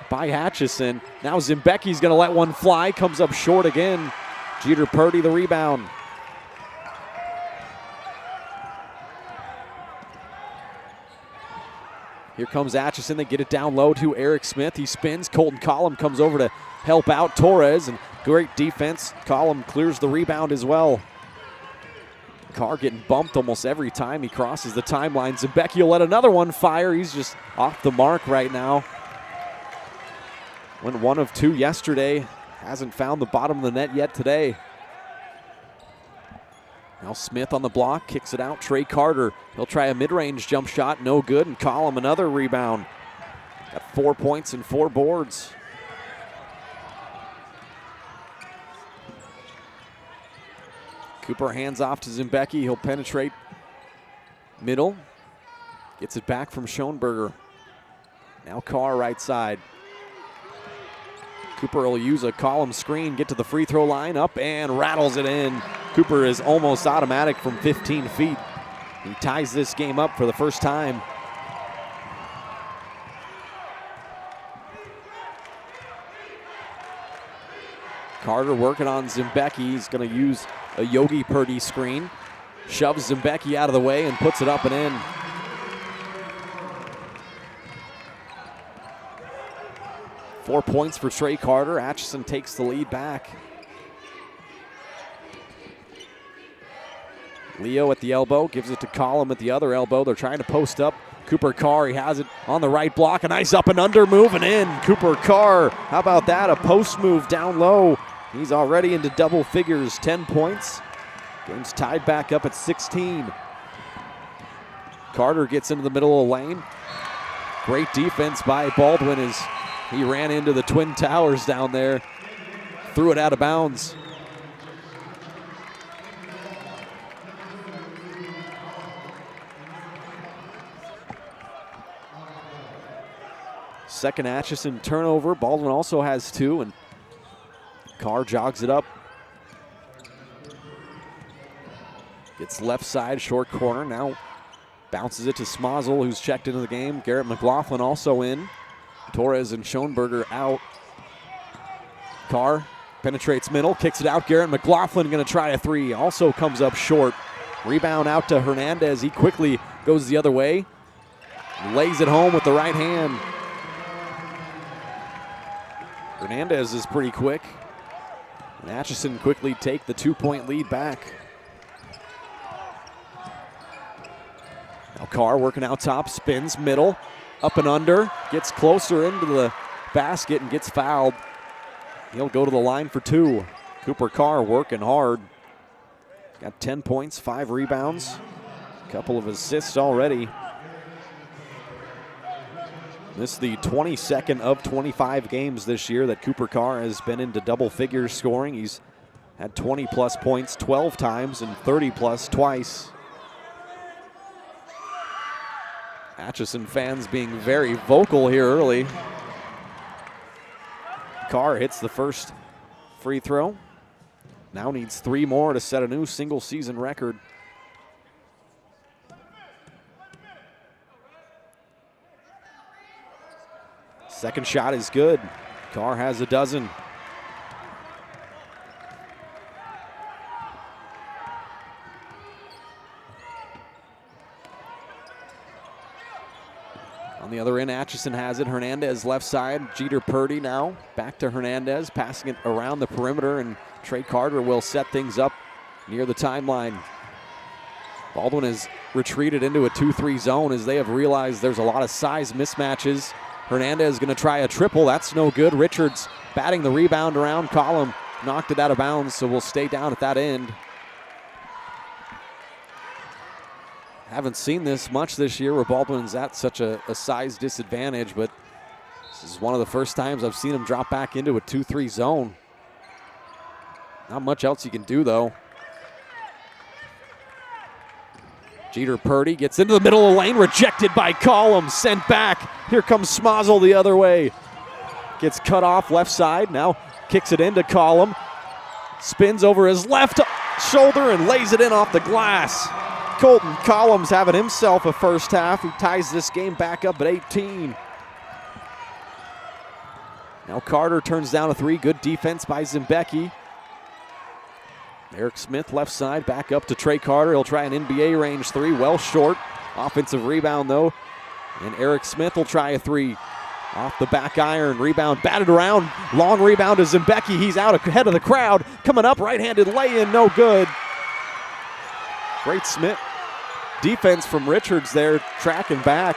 by Atchison. Now Zimbecki's going to let one fly, comes up short again. Jeter Purdy the rebound. Here comes Atchison. They get it down low to Eric Smith. He spins. Colton Collum comes over to help out Torres, and great defense. Collum clears the rebound as well. Carr getting bumped almost every time he crosses the timeline. Zimbecki will let another one fire. He's just off the mark right now. Went 1 of 2 yesterday. Hasn't found the bottom of the net yet today. Now Smith on the block, kicks it out. Trey Carter, he'll try a mid-range jump shot, no good, and Collum another rebound. Got 4 points and 4 boards. . Cooper hands off to Zimbecki. He'll penetrate middle. Gets it back from Schoenberger. Now Carr right side. Cooper will use a column screen, get to the free throw line, up and rattles it in. Cooper is almost automatic from 15 feet. He ties this game up for the first time. Carter working on Zimbecki. He's going to use a Yogi Purdy screen. Shoves Zimbecki out of the way and puts it up and in. Four points for Trey Carter. Atchison takes the lead back. Leo at the elbow, gives it to Collum at the other elbow. They're trying to post up. Cooper Carr, he has it on the right block. A nice up and under move and in. Cooper Carr, how about that? A post move down low. He's already into double figures, 10 points. Game's tied back up at 16. Carter gets into the middle of the lane. Great defense by Baldwin as he ran into the Twin Towers down there. Threw it out of bounds. Second Atchison turnover. Baldwin also has two, and Carr jogs it up. Gets left side, short corner. Now bounces it to Smozzle, who's checked into the game. Garrett McLaughlin also in. Torres and Schoenberger out. Carr penetrates middle, kicks it out. Garrett McLaughlin going to try a three. Also comes up short. Rebound out to Hernandez. He quickly goes the other way. Lays it home with the right hand. Hernandez is pretty quick. And Atchison quickly take the 2-point lead back. Now Carr working out top, spins middle, up and under, gets closer into the basket and gets fouled. He'll go to the line for two. Cooper Carr working hard. Got 10 points, 5 rebounds, a couple of assists already. This is the 22nd of 25 games this year that Cooper Carr has been into double figures scoring. He's had 20-plus points 12 times and 30-plus twice. Atchison fans being very vocal here early. Carr hits the first free throw. Now needs 3 more to set a new single-season record. Second shot is good. Carr has a dozen. On the other end, Atchison has it. Hernandez left side. Jeter Purdy now back to Hernandez, passing it around the perimeter, and Trey Carter will set things up near the timeline. Baldwin has retreated into a 2-3 zone as they have realized there's a lot of size mismatches. Hernandez going to try a triple. That's no good. Richards batting the rebound around. Collum knocked it out of bounds, so we'll stay down at that end. Haven't seen this much this year where Baldwin's at such a size disadvantage, but this is one of the first times I've seen him drop back into a 2-3 zone. Not much else you can do, though. Jeter Purdy gets into the middle of the lane, rejected by Collum, sent back. Here comes Smozzle the other way. Gets cut off left side, now kicks it into Collum. Spins over his left shoulder and lays it in off the glass. Colton Collum's having himself a first half. He ties this game back up at 18. Now Carter turns down a 3. Good defense by Zimbecki. Eric Smith left side, back up to Trey Carter. He'll try an NBA range 3, well short. Offensive rebound though. And Eric Smith will try a 3. Off the back iron, rebound batted around. Long rebound to Zimbecki. He's out ahead of the crowd. Coming up, right-handed lay-in, no good. Great Smith defense from Richards there, tracking back.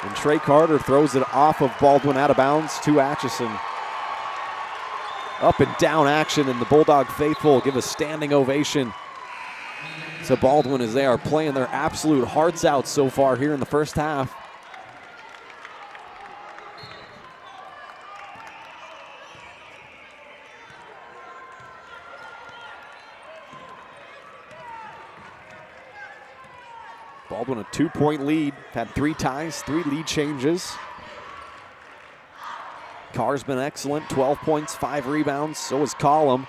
And Trey Carter throws it off of Baldwin out of bounds to Atchison. Up and down action, and the Bulldog faithful give a standing ovation to Baldwin as they are playing their absolute hearts out so far here in the first half. Baldwin a 2-point lead. Had 3 ties, 3 lead changes. Carr's been excellent. 12 points, 5 rebounds. So is Collum.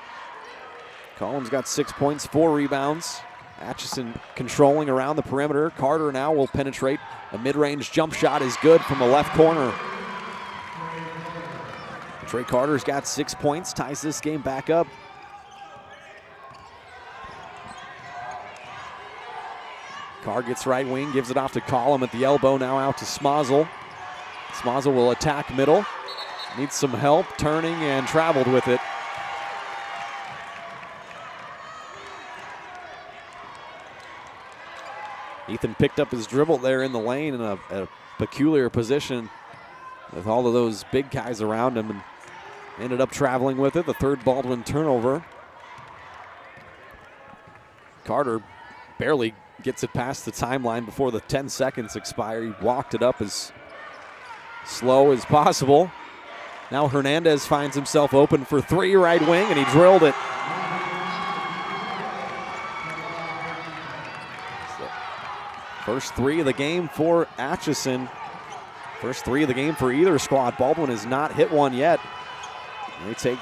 Collum's got 6 points, 4 rebounds. Atchison controlling around the perimeter. Carter now will penetrate. A mid-range jump shot is good from the left corner. Trey Carter's got 6 points, ties this game back up. Carr gets right wing, gives it off to Collum at the elbow, now out to Smazel. Smazel will attack middle. Needs some help, turning and traveled with it. Ethan picked up his dribble there in the lane in a peculiar position with all of those big guys around him and ended up traveling with it. The third Baldwin turnover. Carter barely gets it past the timeline before the 10 seconds expire. He walked it up as slow as possible. Now Hernandez finds himself open for 3 right wing, and he drilled it. First 3 of the game for Atchison. First 3 of the game for either squad. Baldwin has not hit one yet. They take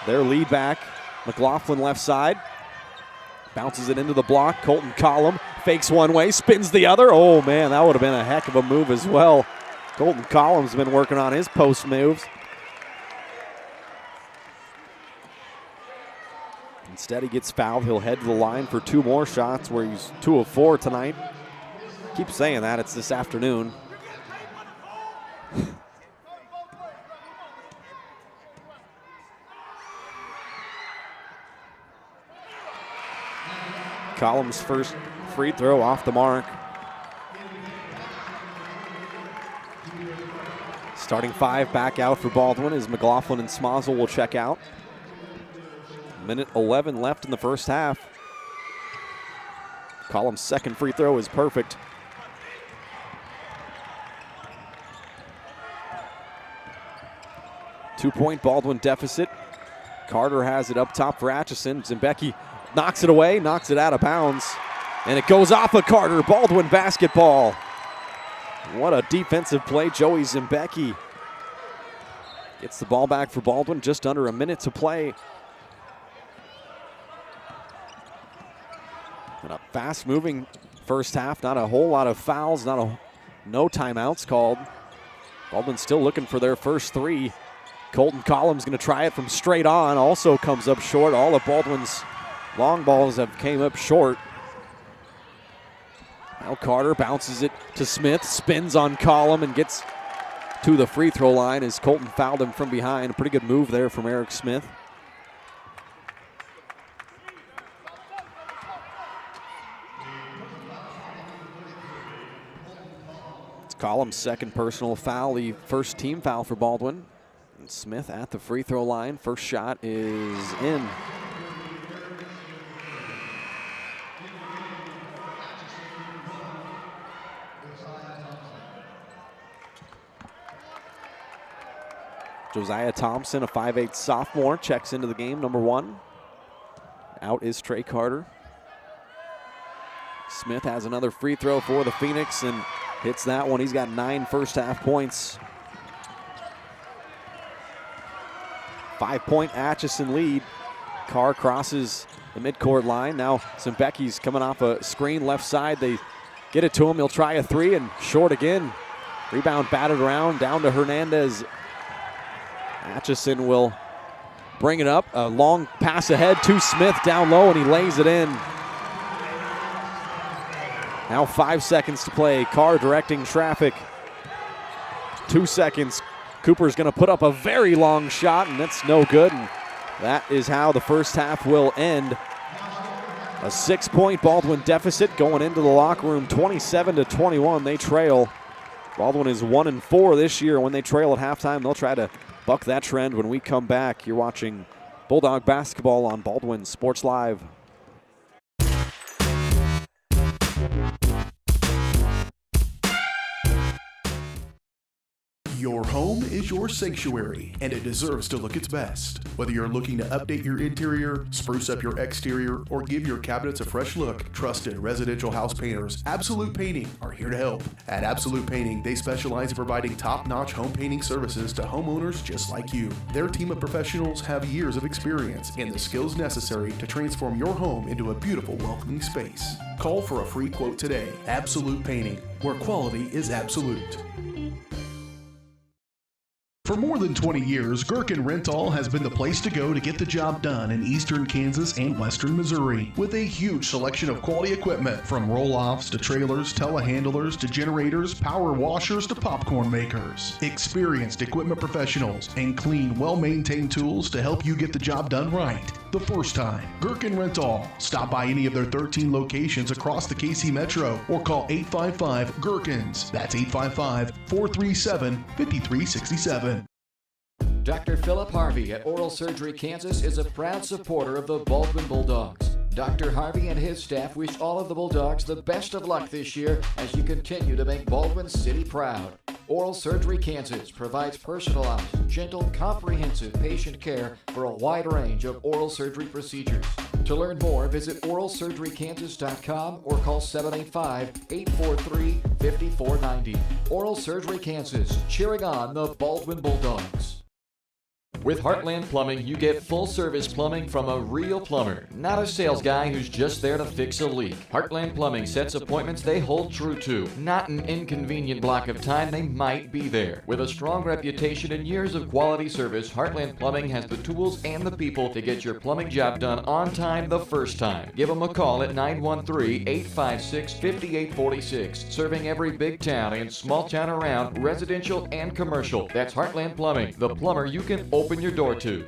their lead back. McLaughlin left side. Bounces it into the block. Colton Collum fakes one way, spins the other. Oh man, that would have been a heck of a move as well. Colton Collum's been working on his post moves. Instead, he gets fouled. He'll head to the line for 2 more shots, where he's 2 of 4 tonight. Keep saying that, it's this afternoon. Collum's first free throw off the mark. Starting 5 back out for Baldwin as McLaughlin and Smazel will check out. Minute 11 left in the first half. Collum's second free throw is perfect. Two-point Baldwin deficit. Carter has it up top for Atchison. Zimbecki knocks it away, knocks it out of bounds, and it goes off of Carter. Baldwin basketball. What a defensive play. Joey Zimbecki gets the ball back for Baldwin. Just under a minute to play. And a fast-moving first half. Not a whole lot of fouls, no timeouts called. Baldwin still looking for their first 3. Colton Collum's going to try it from straight on. Also comes up short. All of Baldwin's long balls have came up short. Now Carter bounces it to Smith. Spins on Collum and gets to the free throw line as Colton fouled him from behind. A pretty good move there from Eric Smith. It's Collum's second personal foul, the first team foul for Baldwin. And Smith at the free throw line. First shot is in. Josiah Thompson, a 5'8" sophomore, checks into the game, number 1. Out is Trey Carter. Smith has another free throw for the Phoenix and hits that one. He's got 9 first half points. 5-point Atchison lead. Carr crosses the midcourt line. Now Zimbecki's coming off a screen left side. They get it to him. He'll try a 3 and short again. Rebound batted around down to Hernandez. Atchison will bring it up. A long pass ahead to Smith down low, and he lays it in. Now 5 seconds to play. Carr directing traffic. 2 seconds. Cooper's going to put up a very long shot, and that's no good. And that is how the first half will end. A 6-point Baldwin deficit going into the locker room, 27-21. They trail. Baldwin is 1-4 this year. When they trail at halftime, they'll try to buck that trend when we come back. You're watching Bulldog basketball on Baldwin Sports Live.
Your home is is your sanctuary, and it deserves to look its best. Whether you're looking to update your interior, spruce up your exterior, or give your cabinets a fresh look, trusted residential house painters Absolute Painting are here to help. At Absolute Painting, they specialize in providing top-notch home painting services to homeowners just like you. Their team of professionals have years of experience and the skills necessary to transform your home into a beautiful, welcoming space. Call for a free quote today. Absolute Painting, where quality is absolute. For more than 20 years, Gherkin Rental has been the place to go to get the job done in eastern Kansas and western Missouri. With a huge selection of quality equipment, from roll-offs to trailers, telehandlers to generators, power washers to popcorn makers. Experienced equipment professionals and clean, well-maintained tools to help you get the job done right the first time. Gherkin Rental. Stop by any of their 13 locations across the KC Metro or call 855-GHERKINS. That's 855-437-5367.
Dr. Philip Harvey at Oral Surgery Kansas is a proud supporter of the Baldwin Bulldogs. Dr. Harvey and his staff wish all of the Bulldogs the best of luck this year as you continue to make Baldwin City proud. Oral Surgery Kansas provides personalized, gentle, comprehensive patient care for a wide range of oral surgery procedures. To learn more, visit oralsurgerykansas.com or call 785-843-5490. Oral Surgery Kansas, cheering on the Baldwin Bulldogs. With Heartland Plumbing, you get full-service plumbing from a real plumber, not a sales guy who's just there to fix a leak. Heartland Plumbing sets appointments they hold true to, not an inconvenient block of time they might be there. With a strong reputation and years of quality service, Heartland Plumbing has the tools and the people to get your plumbing job done on time the first time. Give them a call at 913-856-5846, serving every big town and small town around, residential and commercial. That's Heartland Plumbing, the plumber you can open your door to.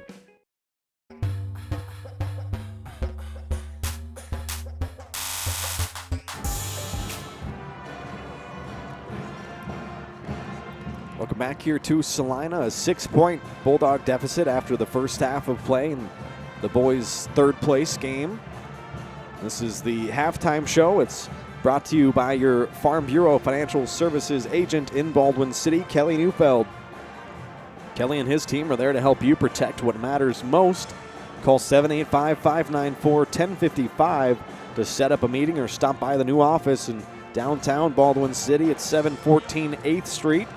Welcome back here to Salina. A 6-point Bulldog deficit after the first half of play in the boys' third place game. This is the halftime show. It's brought to you by your Farm Bureau Financial Services agent in Baldwin City, Kelly Neufeld. Kelly and his team are there to help you protect what matters most. Call 785-594-1055 to set up a meeting or stop by the new office in downtown Baldwin City at 714 8th Street.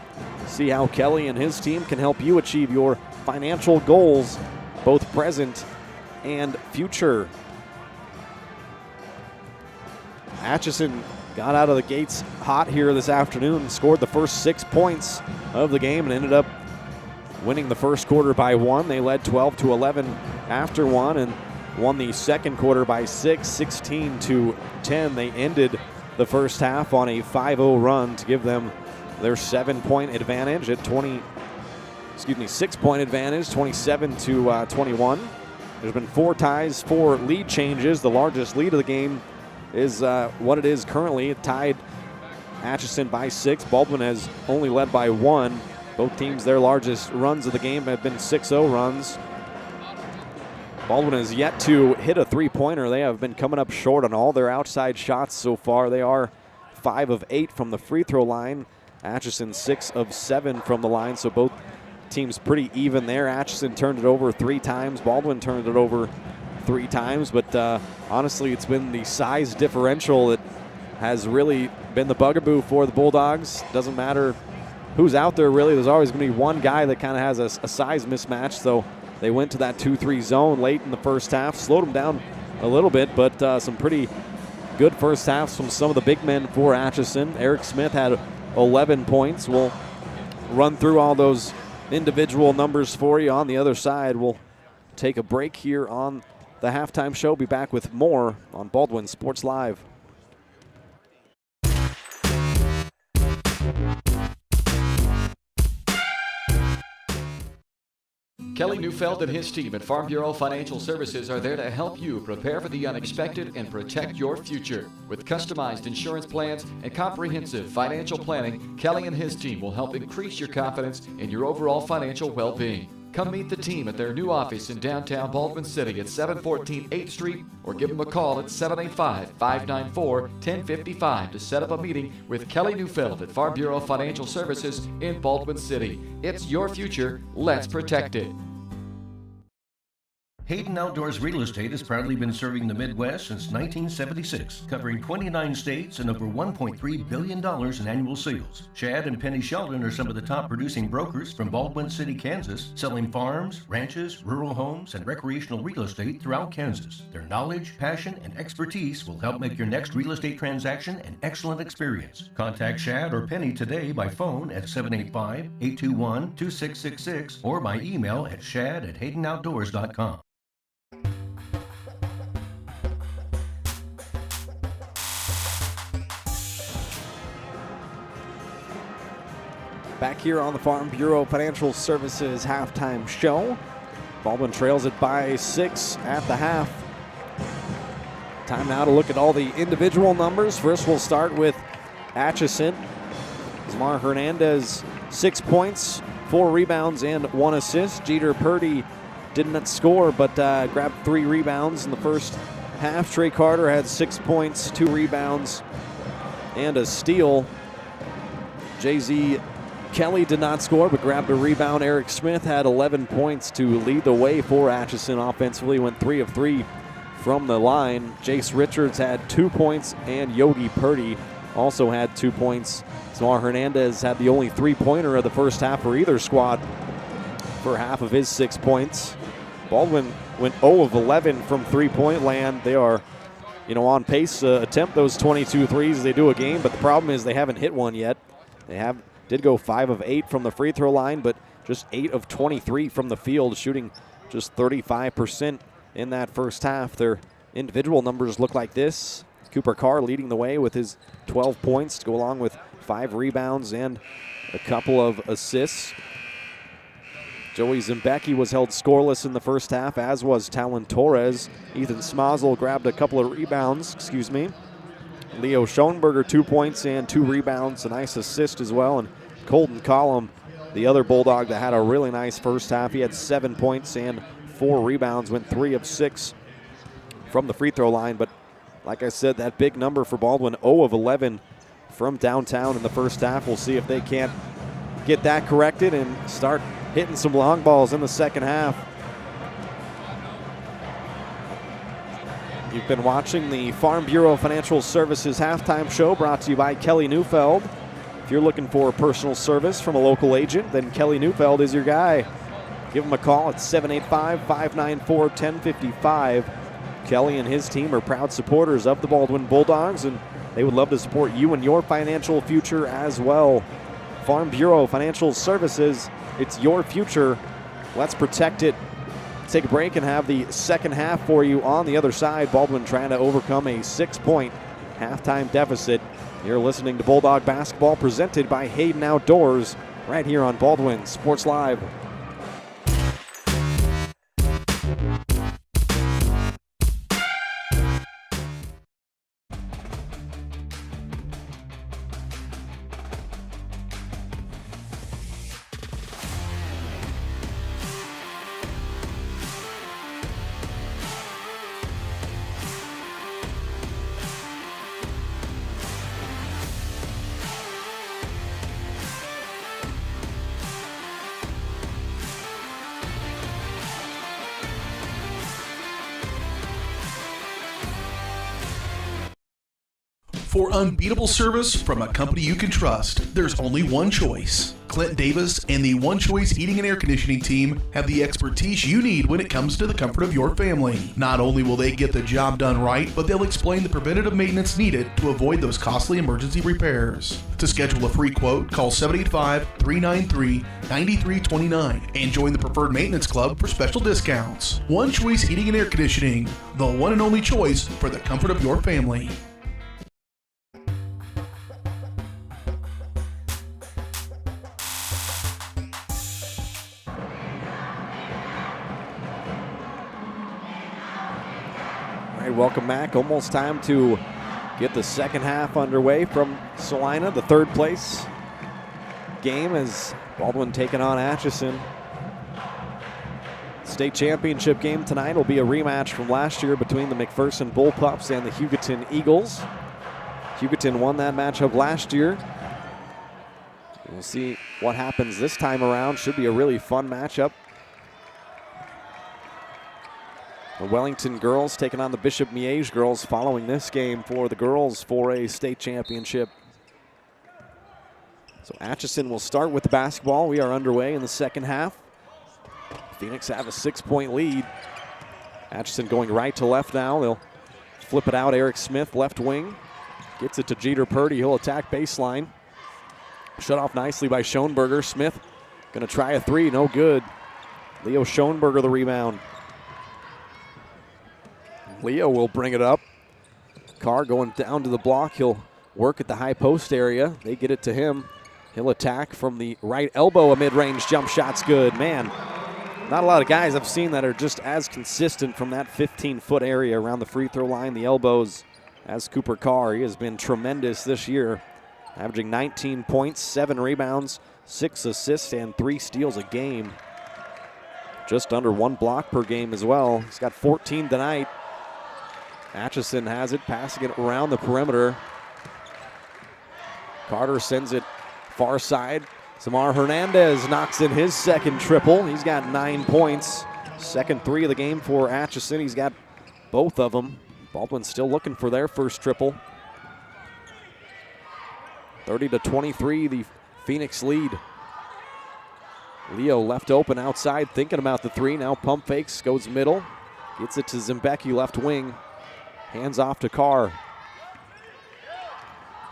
See how Kelly and his team can help you achieve your financial goals, both present and future. Atchison got out of the gates hot here this afternoon, scored the first 6 points of the game and ended up winning the first quarter by 1. They led 12-11 after 1 and won the second quarter by 6, 16-10. They ended the first half on a 5-0 run to give them their 7-point advantage at 6-point advantage, 27-21. There's been 4 ties, 4 lead changes. The largest lead of the game is what it is currently. It tied Atchison by 6. Baldwin has only led by 1. Both teams, their largest runs of the game have been 6-0 runs. Baldwin has yet to hit a three-pointer. They have been coming up short on all their outside shots so far. They are 5 of 8 from the free throw line. Atchison 6 of 7 from the line, so both teams pretty even there. Atchison turned it over 3 times. Baldwin turned it over 3 times, but honestly, it's been the size differential that has really been the bugaboo for the Bulldogs. Doesn't matter who's out there, really. There's always going to be one guy that kind of has a size mismatch, so they went to that 2-3 zone late in the first half, slowed them down a little bit, but some pretty good first halves from some of the big men for Atchison. Eric Smith had 11 points. We'll run through all those individual numbers for you on the other side. We'll take a break here on the halftime show. Be back with more on Baldwin Sports Live.
Kelly Neufeld and his team at Farm Bureau Financial Services are there to help you prepare for the unexpected and protect your future. With customized insurance plans and comprehensive financial planning, Kelly and his team will help increase your confidence in your overall financial well-being. Come meet the team at their new office in downtown Baldwin City at 714 8th Street or give them a call at 785-594-1055 to set up a meeting with Kelly Neufeld at Farm Bureau Financial Services in Baldwin City. It's your future. Let's protect it.
Hayden Outdoors Real Estate has proudly been serving the Midwest since 1976, covering 29 states and over $1.3 billion in annual sales. Chad and Penny Sheldon are some of the top producing brokers from Baldwin City, Kansas, selling farms, ranches, rural homes, and recreational real estate throughout Kansas. Their knowledge, passion, and expertise will help make your next real estate transaction an excellent experience. Contact Chad or Penny today by phone at 785-821-2666 or by email at shad@haydenoutdoors.com.
Back here on the Farm Bureau Financial Services halftime show. Baldwin trails it by 6 at the half. Time now to look at all the individual numbers. First, we'll start with Atchison. Zamar Hernandez, 6 points, 4 rebounds, and 1 assist. Jeter Purdy didn't score, but grabbed 3 rebounds in the first half. Trey Carter had 6 points, 2 rebounds, and a steal. Jay-Z Kelly did not score, but grabbed a rebound. Eric Smith had 11 points to lead the way for Atchison offensively, went 3 of 3 from the line. Jace Richards had 2 points, and Yogi Purdy also had 2 points. Zamar Hernandez had the only 3-pointer of the first half for either squad for half of his 6 points. Baldwin went 0 of 11 from three-point land. They are, on pace to attempt those 22 threes they do a game, but the problem is they haven't hit one yet. They did go 5 of 8 from the free throw line, but just 8 of 23 from the field, shooting just 35% in that first half. Their individual numbers look like this. Cooper Carr leading the way with his 12 points to go along with 5 rebounds and a couple of assists. Joey Zimbecki was held scoreless in the first half, as was Talon Torres. Ethan Smazel grabbed a couple of rebounds, Leo Schoenberger, 2 points and 2 rebounds, a nice assist as well. And Colton Collum, the other Bulldog that had a really nice first half, he had 7 points and 4 rebounds, went 3 of 6 from the free throw line. But like I said, that big number for Baldwin, 0 of 11 from downtown in the first half. We'll see if they can't get that corrected and start hitting some long balls in the second half. You've been watching the Farm Bureau Financial Services halftime show brought to you by Kelly Neufeld. If you're looking for personal service from a local agent, then Kelly Neufeld is your guy. Give him a call at 785-594-1055. Kelly and his team are proud supporters of the Baldwin Bulldogs, and they would love to support you and your financial future as well. Farm Bureau Financial Services, it's your future. Let's protect it. Take a break and have the second half for you on the other side. Baldwin trying to overcome a 6-point halftime deficit. You're listening to Bulldog Basketball presented by Hayden Outdoors right here on Baldwin Sports Live.
For unbeatable service from a company you can trust, there's only one choice. Clint Davis and the One Choice Heating and Air Conditioning team have the expertise you need when it comes to the comfort of your family. Not only will they get the job done right, but they'll explain the preventative maintenance needed to avoid those costly emergency repairs. To schedule a free quote, call 785-393-9329 and join the Preferred Maintenance Club for special discounts. One Choice Heating and Air Conditioning, the one and only choice for the comfort of your family.
Welcome back. Almost time to get the second half underway from Salina, the third place game, as Baldwin taking on Atchison. State championship game tonight will be a rematch from last year between the McPherson Bullpups and the Hugoton Eagles. Hugoton won that matchup last year. We'll see what happens this time around. Should be a really fun matchup. The Wellington girls taking on the Bishop Miege girls following this game for the girls 4A state championship. So Atchison will start with the basketball. We are underway in the second half. Phoenix have a 6-point lead. Atchison going right to left now. They'll flip it out. Eric Smith, left wing. Gets it to Jeter Purdy. He'll attack baseline. Shut off nicely by Schoenberger. Smith going to try a three. No good. Leo Schoenberger the rebound. Leo will bring it up. Carr going down to the block. He'll work at the high post area. They get it to him. He'll attack from the right elbow. A mid-range jump shot's good. Man, not a lot of guys I've seen that are just as consistent from that 15-foot area around the free throw line, the elbows, as Cooper Carr. He has been tremendous this year, averaging 19 points, 7 rebounds, 6 assists, and 3 steals a game. Just under 1 block per game as well. He's got 14 tonight. Atchison has it, passing it around the perimeter. Carter sends it far side. Samar Hernandez knocks in his second triple. He's got 9 points. Second 3 of the game for Atchison. He's got both of them. Baldwin's still looking for their first triple. 30-23, the Phoenix lead. Leo left open outside, thinking about the three. Now pump fakes, goes middle. Gets it to Zimbecki, left wing. Hands off to Carr.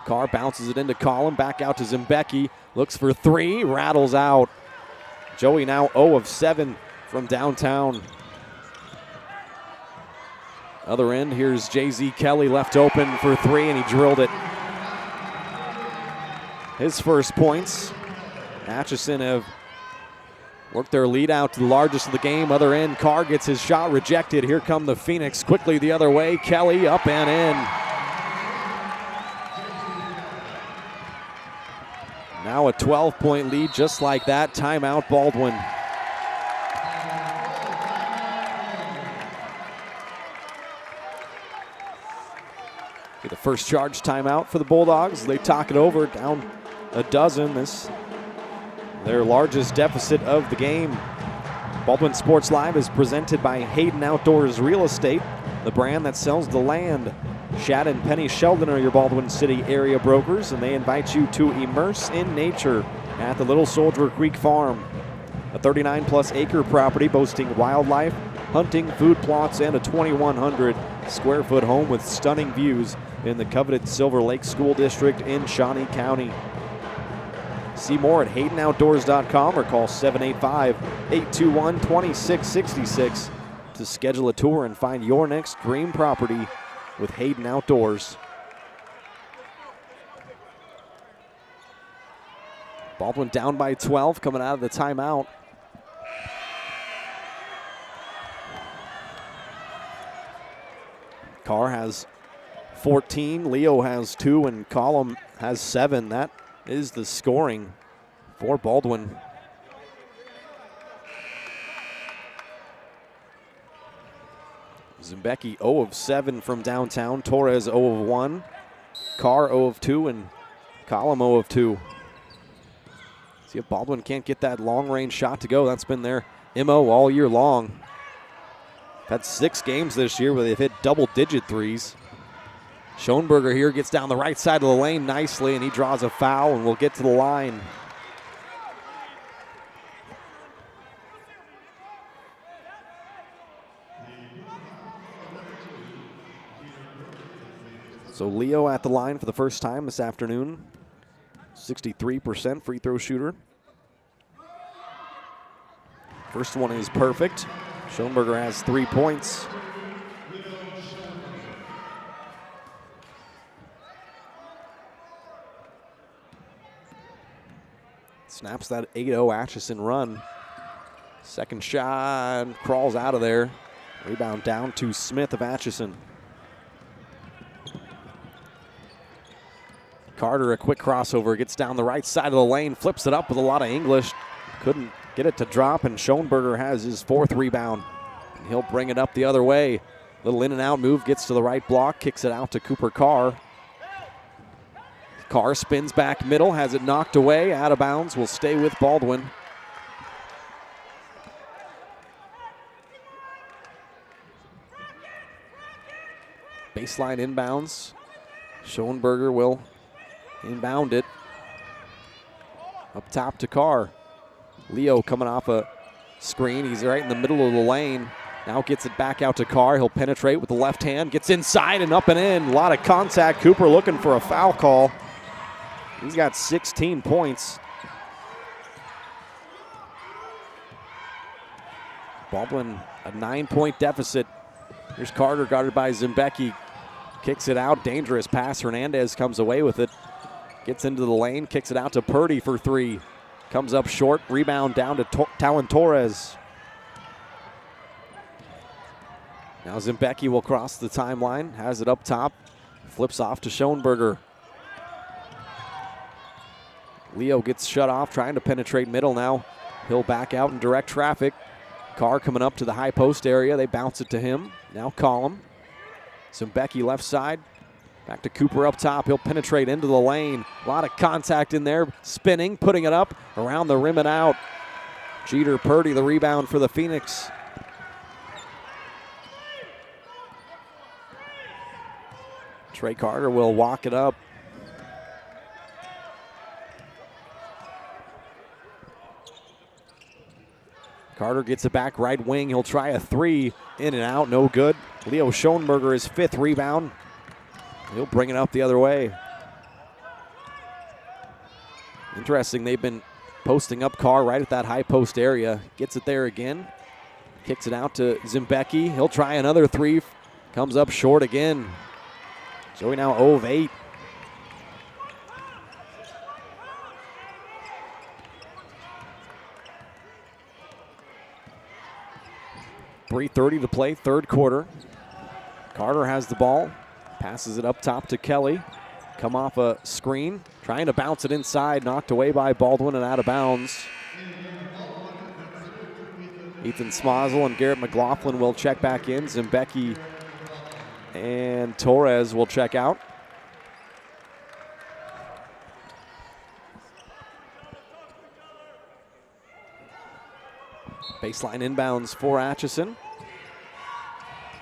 Carr bounces it into Collin, back out to Zimbecki. Looks for three, rattles out. Joey now 0 of 7 from downtown. Other end, here's J.Z. Kelly left open for three, and he drilled it. His first points. Atchison have worked their lead out to the largest of the game. Other end, Carr gets his shot rejected. Here come the Phoenix quickly the other way. Kelly up and in. Now a 12-point lead just like that. Timeout, Baldwin. The first charge timeout for the Bulldogs. They talk it over, down a dozen. This their largest deficit of the game. Baldwin Sports Live is presented by Hayden Outdoors Real Estate, the brand that sells the land. Shad and Penny Sheldon are your Baldwin City area brokers, and they invite you to immerse in nature at the Little Soldier Creek Farm. A 39-plus acre property boasting wildlife, hunting, food plots, and a 2,100 square foot home with stunning views in the coveted Silver Lake School District in Shawnee County. See more at HaydenOutdoors.com or call 785-821-2666 to schedule a tour and find your next dream property with Hayden Outdoors. Baldwin down by 12 coming out of the timeout. Carr has 14, Leo has 2, and Collum has 7. That is the scoring for Baldwin. Zimbecki 0 of 7 from downtown. Torres 0 of 1. Carr 0 of 2, and Collum 0 of 2. See if Baldwin can't get that long-range shot to go. That's been their MO all year long. Had 6 games this year where they've hit double-digit threes. Schoenberger here gets down the right side of the lane nicely, and he draws a foul and will get to the line. So Leo at the line for the first time this afternoon. 63% free throw shooter. First one is perfect. Schoenberger has 3 points. Snaps that 8-0 Atchison run. Second shot, crawls out of there. Rebound down to Smith of Atchison. Carter, a quick crossover, gets down the right side of the lane, flips it up with a lot of English. Couldn't get it to drop, and Schoenberger has his 4th rebound. And he'll bring it up the other way. Little in and out move, gets to the right block, kicks it out to Cooper Carr. Carr spins back middle, has it knocked away, out of bounds, will stay with Baldwin. Baseline inbounds. Schoenberger will inbound it. Up top to Carr. Leo coming off a screen. He's right in the middle of the lane. Now gets it back out to Carr. He'll penetrate with the left hand. Gets inside and up and in. A lot of contact. Cooper looking for a foul call. He's got 16 points. Baldwin a 9-point deficit. Here's Carter guarded by Zimbecki. Kicks it out. Dangerous pass. Hernandez comes away with it. Gets into the lane. Kicks it out to Purdy for 3. Comes up short. Rebound down to Talon Torres. Now Zimbecki will cross the timeline. Has it up top. Flips off to Schoenberger. Leo gets shut off, trying to penetrate middle now. He'll back out in direct traffic. Carr coming up to the high post area. They bounce it to him. Now Collum. Zimbecki left side. Back to Cooper up top. He'll penetrate into the lane. A lot of contact in there. Spinning, putting it up around the rim and out. Jeter Purdy the rebound for the Phoenix. Trey Carter will walk it up. Carter gets it back right wing. He'll try a 3. In and out, no good. Leo Schoenberger, his 5th rebound. He'll bring it up the other way. Interesting, they've been posting up Carr right at that high post area. Gets it there again. Kicks it out to Zimbecki. He'll try another 3. Comes up short again. Joey now 0 of 8. .330 to play, 3rd quarter. Carter has the ball. Passes it up top to Kelly. Come off a screen. Trying to bounce it inside. Knocked away by Baldwin and out of bounds. Ethan Smozzle and Garrett McLaughlin will check back in. Zimbecki and Torres will check out. Baseline inbounds for Atchison.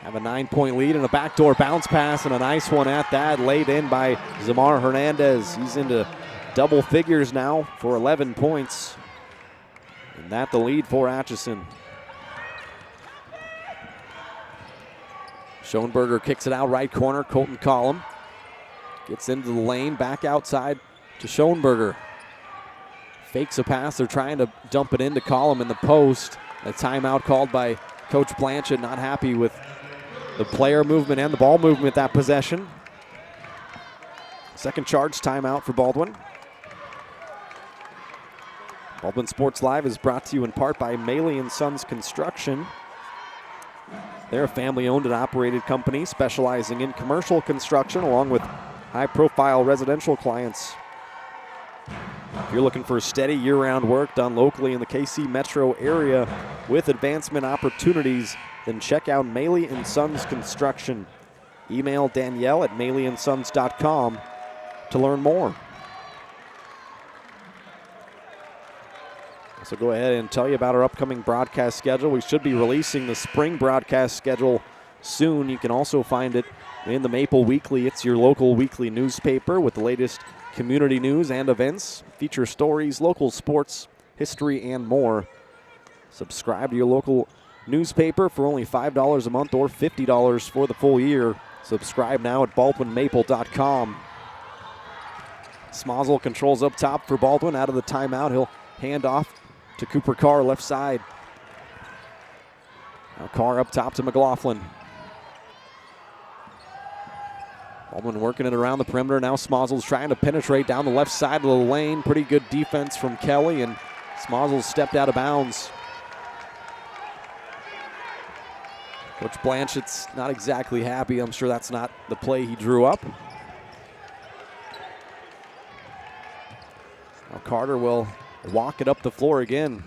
Have a 9-point lead and a backdoor bounce pass, and a nice one at that, laid in by Zamar Hernandez. He's into double figures now for 11 points. And that the lead for Atchison. Schoenberger kicks it out right corner. Colton Collum gets into the lane, back outside to Schoenberger. Fakes a pass. They're trying to dump it into Collum in the post. A timeout called by Coach Blanchett. Not happy with the player movement and the ball movement that possession. Second charge timeout for Baldwin. Baldwin Sports Live is brought to you in part by Maley & Sons Construction. They're a family-owned and operated company specializing in commercial construction along with high-profile residential clients. If you're looking for steady year-round work done locally in the KC metro area with advancement opportunities, then check out Maley & Sons Construction. Email Danielle at maleyandsons.com to learn more. So go ahead and tell you about our upcoming broadcast schedule. We should be releasing the spring broadcast schedule soon. You can also find it in the Maple Weekly. It's your local weekly newspaper with the latest community news and events, feature stories, local sports, history, and more. Subscribe to your local newspaper for only $5 a month or $50 for the full year. Subscribe now at baldwinmaple.com. Smozzle controls up top for Baldwin. Out of the timeout, he'll hand off to Cooper Carr, left side. Now Carr up top to McLaughlin. Baldwin working it around the perimeter. Now Smozzle's trying to penetrate down the left side of the lane. Pretty good defense from Kelly, and Smozzle stepped out of bounds. Coach Blanchett's not exactly happy. I'm sure that's not the play he drew up. Now Carter will walk it up the floor again.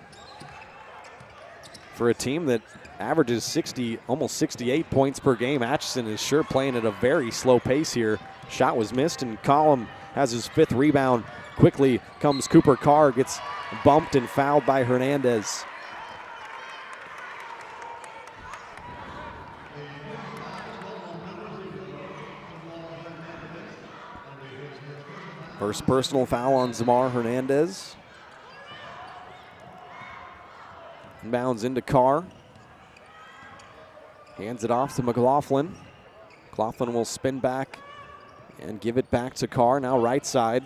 For a team that averages 60, almost 68 points per game, Atchison is sure playing at a very slow pace here. Shot was missed, and Collum has his 5th rebound. Quickly comes Cooper Carr, gets bumped and fouled by Hernandez. First personal foul on Zamar Hernandez. Inbounds into Carr. Hands it off to McLaughlin. McLaughlin will spin back and give it back to Carr, now right side.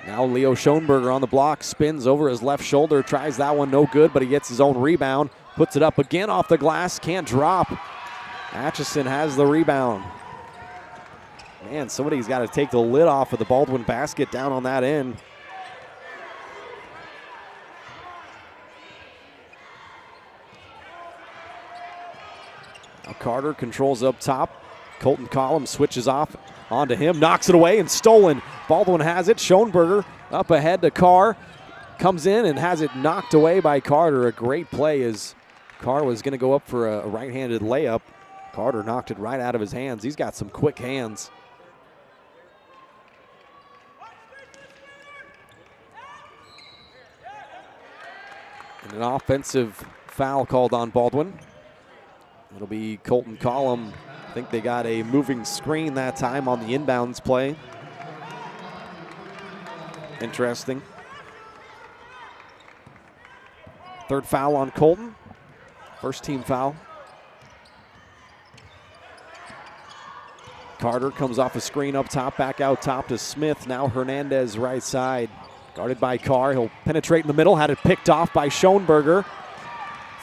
Now Leo Schoenberger on the block, spins over his left shoulder, tries that one, no good, but he gets his own rebound. Puts it up again off the glass, can't drop. Atchison has the rebound. Man, somebody's got to take the lid off of the Baldwin basket down on that end. Now Carter controls up top. Colton Collum switches off onto him, knocks it away and stolen. Baldwin has it. Schoenberger up ahead to Carr. Comes in and has it knocked away by Carter. A great play as Carr was going to go up for a right-handed layup. Carter knocked it right out of his hands. He's got some quick hands. And an offensive foul called on Baldwin. It'll be Colton Collum. I think they got a moving screen that time on the inbounds play. Interesting. 3rd foul on Colton. 1st team foul. Carter comes off a screen up top, back out top to Smith. Now Hernandez right side. Guarded by Carr. He'll penetrate in the middle. Had it picked off by Schoenberger.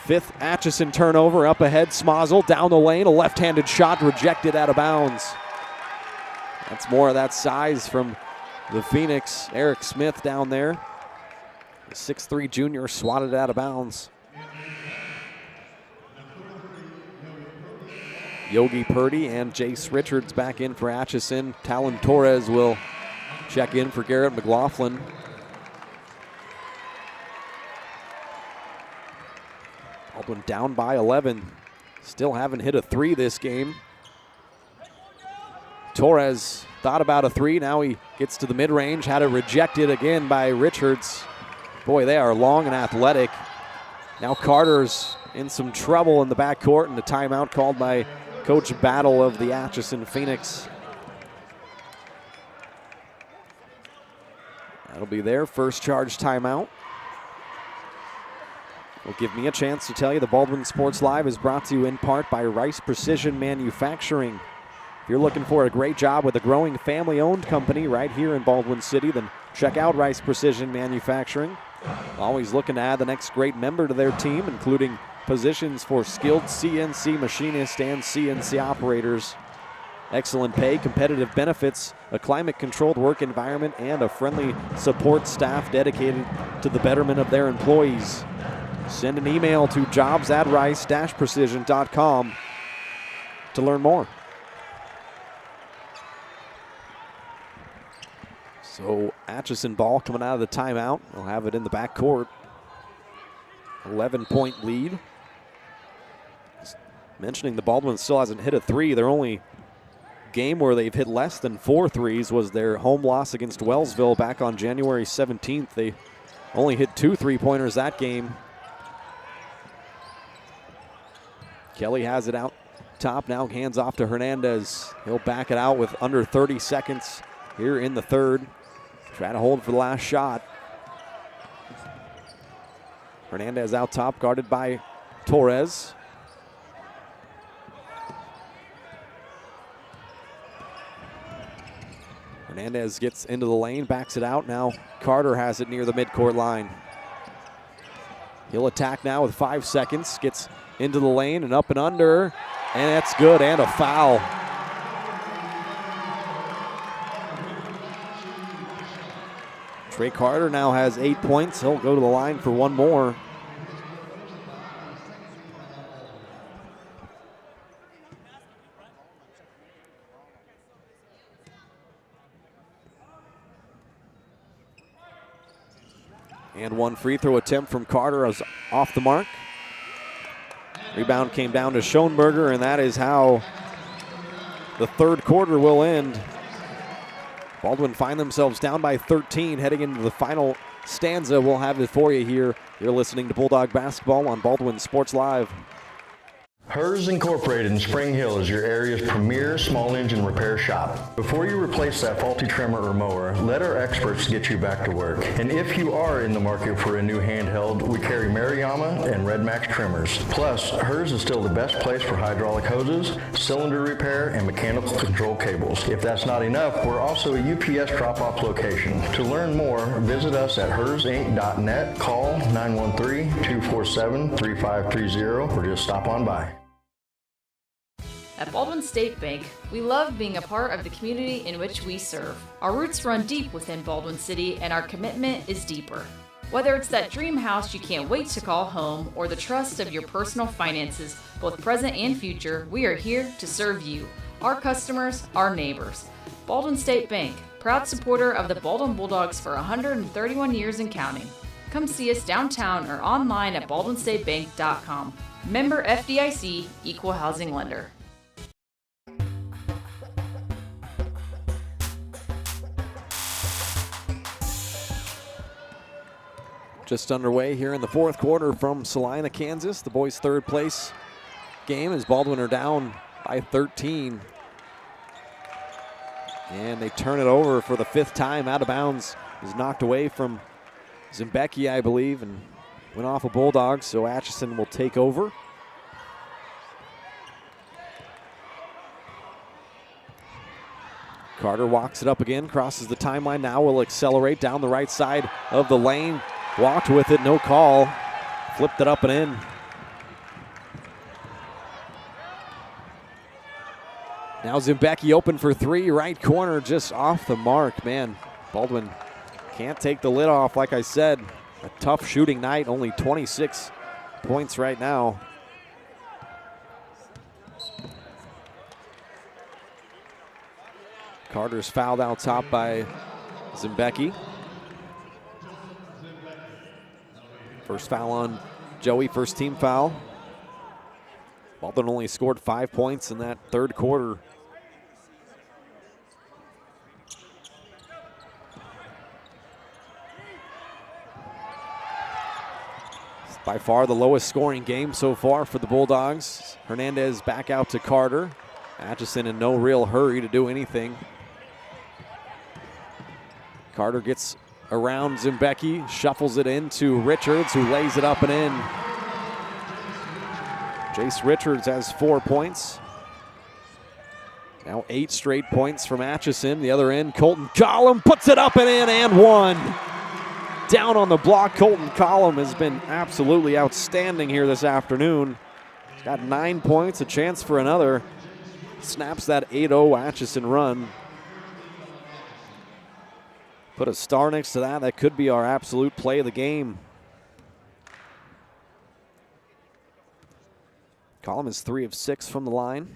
5th Atchison turnover. Up ahead, Smozzle down the lane. A left-handed shot rejected out of bounds. That's more of that size from the Phoenix. Eric Smith down there. The 6'3" junior swatted out of bounds. Yogi Purdy and Jace Richards back in for Atchison. Talon Torres will check in for Garrett McLaughlin. Baldwin down by 11. Still haven't hit a 3 this game. Torres thought about a 3. Now he gets to the mid-range. Had it rejected again by Richards. Boy, they are long and athletic. Now Carter's in some trouble in the backcourt, and the timeout called by Coach Battle of the Atchison Phoenix. That'll be their first charge timeout. Will give me a chance to tell you the Baldwin Sports Live is brought to you in part by Rice Precision Manufacturing. If you're looking for a great job with a growing family-owned company right here in Baldwin City, then check out Rice Precision Manufacturing. Always looking to add the next great member to their team, including positions for skilled CNC machinists and CNC operators. Excellent pay, competitive benefits, a climate-controlled work environment, and a friendly support staff dedicated to the betterment of their employees. Send an email to jobs@rice-precision.com to learn more. So Atchison ball coming out of the timeout. They'll have it in the backcourt. 11-point lead. Mentioning the Baldwin still hasn't hit a 3. Their only game where they've hit less than 4 threes was their home loss against Wellsville back on January 17th. They only hit 2 3-pointers that game. Kelly has it out top now, hands off to Hernandez. He'll back it out with under 30 seconds here in the 3rd. Try to hold for the last shot. Hernandez out top, guarded by Torres. Hernandez gets into the lane, backs it out. Now Carter has it near the midcourt line. He'll attack now with 5 seconds. Gets into the lane and up and under. And that's good, and a foul. Trey Carter now has 8 points. He'll go to the line for one more. And one free throw attempt from Carter is off the mark. Rebound came down to Schoenberger, and that is how the third quarter will end. Baldwin find themselves down by 13 heading into the final stanza. We'll have it for you here. You're listening to Bulldog Basketball on Baldwin Sports Live.
Hers Incorporated in Spring Hill is your area's premier small engine repair shop. Before you replace that faulty trimmer or mower, let our experts get you back to work. And if you are in the market for a new handheld, we carry Maruyama and Red Max trimmers. Plus, Hers is still the best place for hydraulic hoses, cylinder repair, and mechanical control cables. If that's not enough, we're also a UPS drop-off location. To learn more, visit us at hersinc.net, call 913-247-3530, or just stop on by.
At Baldwin State Bank, we love being a part of the community in which we serve. Our roots run deep within Baldwin City, and our commitment is deeper. Whether it's that dream house you can't wait to call home or the trust of your personal finances, both present and future, we are here to serve you, our customers, our neighbors. Baldwin State Bank, proud supporter of the Baldwin Bulldogs for 131 years and counting. Come see us downtown or online at baldwinstatebank.com. Member FDIC, Equal Housing Lender.
Just underway here in the fourth quarter from Salina, Kansas. The boys' third place game as Baldwin are down by 13. And they turn it over for the fifth time. Out of bounds is knocked away from Zimbecki, I believe, and went off of Bulldogs, so Atchison will take over. Carter walks it up again, crosses the timeline now, will accelerate down the right side of the lane. Walked with it, no call. Flipped it up and in. Now Zimbecki open for three, right corner, just off the mark. Man, Baldwin can't take the lid off, like I said. A tough shooting night, only 26 points right now. Carter's fouled out top by Zimbecki. First foul on Joey, first team foul. Baldwin only scored 5 points in that third quarter. It's by far the lowest scoring game so far for the Bulldogs. Hernandez back out to Carter. Atchison in no real hurry to do anything. Carter gets around Zimbecki, shuffles it into Richards, who lays it up and in. Jace Richards has 4 points. Now 8 straight points from Atchison. The other end, Colton Collum puts it up and in, and one. Down on the block, Colton Collum has been absolutely outstanding here this afternoon. He's got 9 points, a chance for another. Snaps that 8-0 Atchison run. Put a star next to that. That could be our absolute play of the game. Collum is 3 of 6 from the line.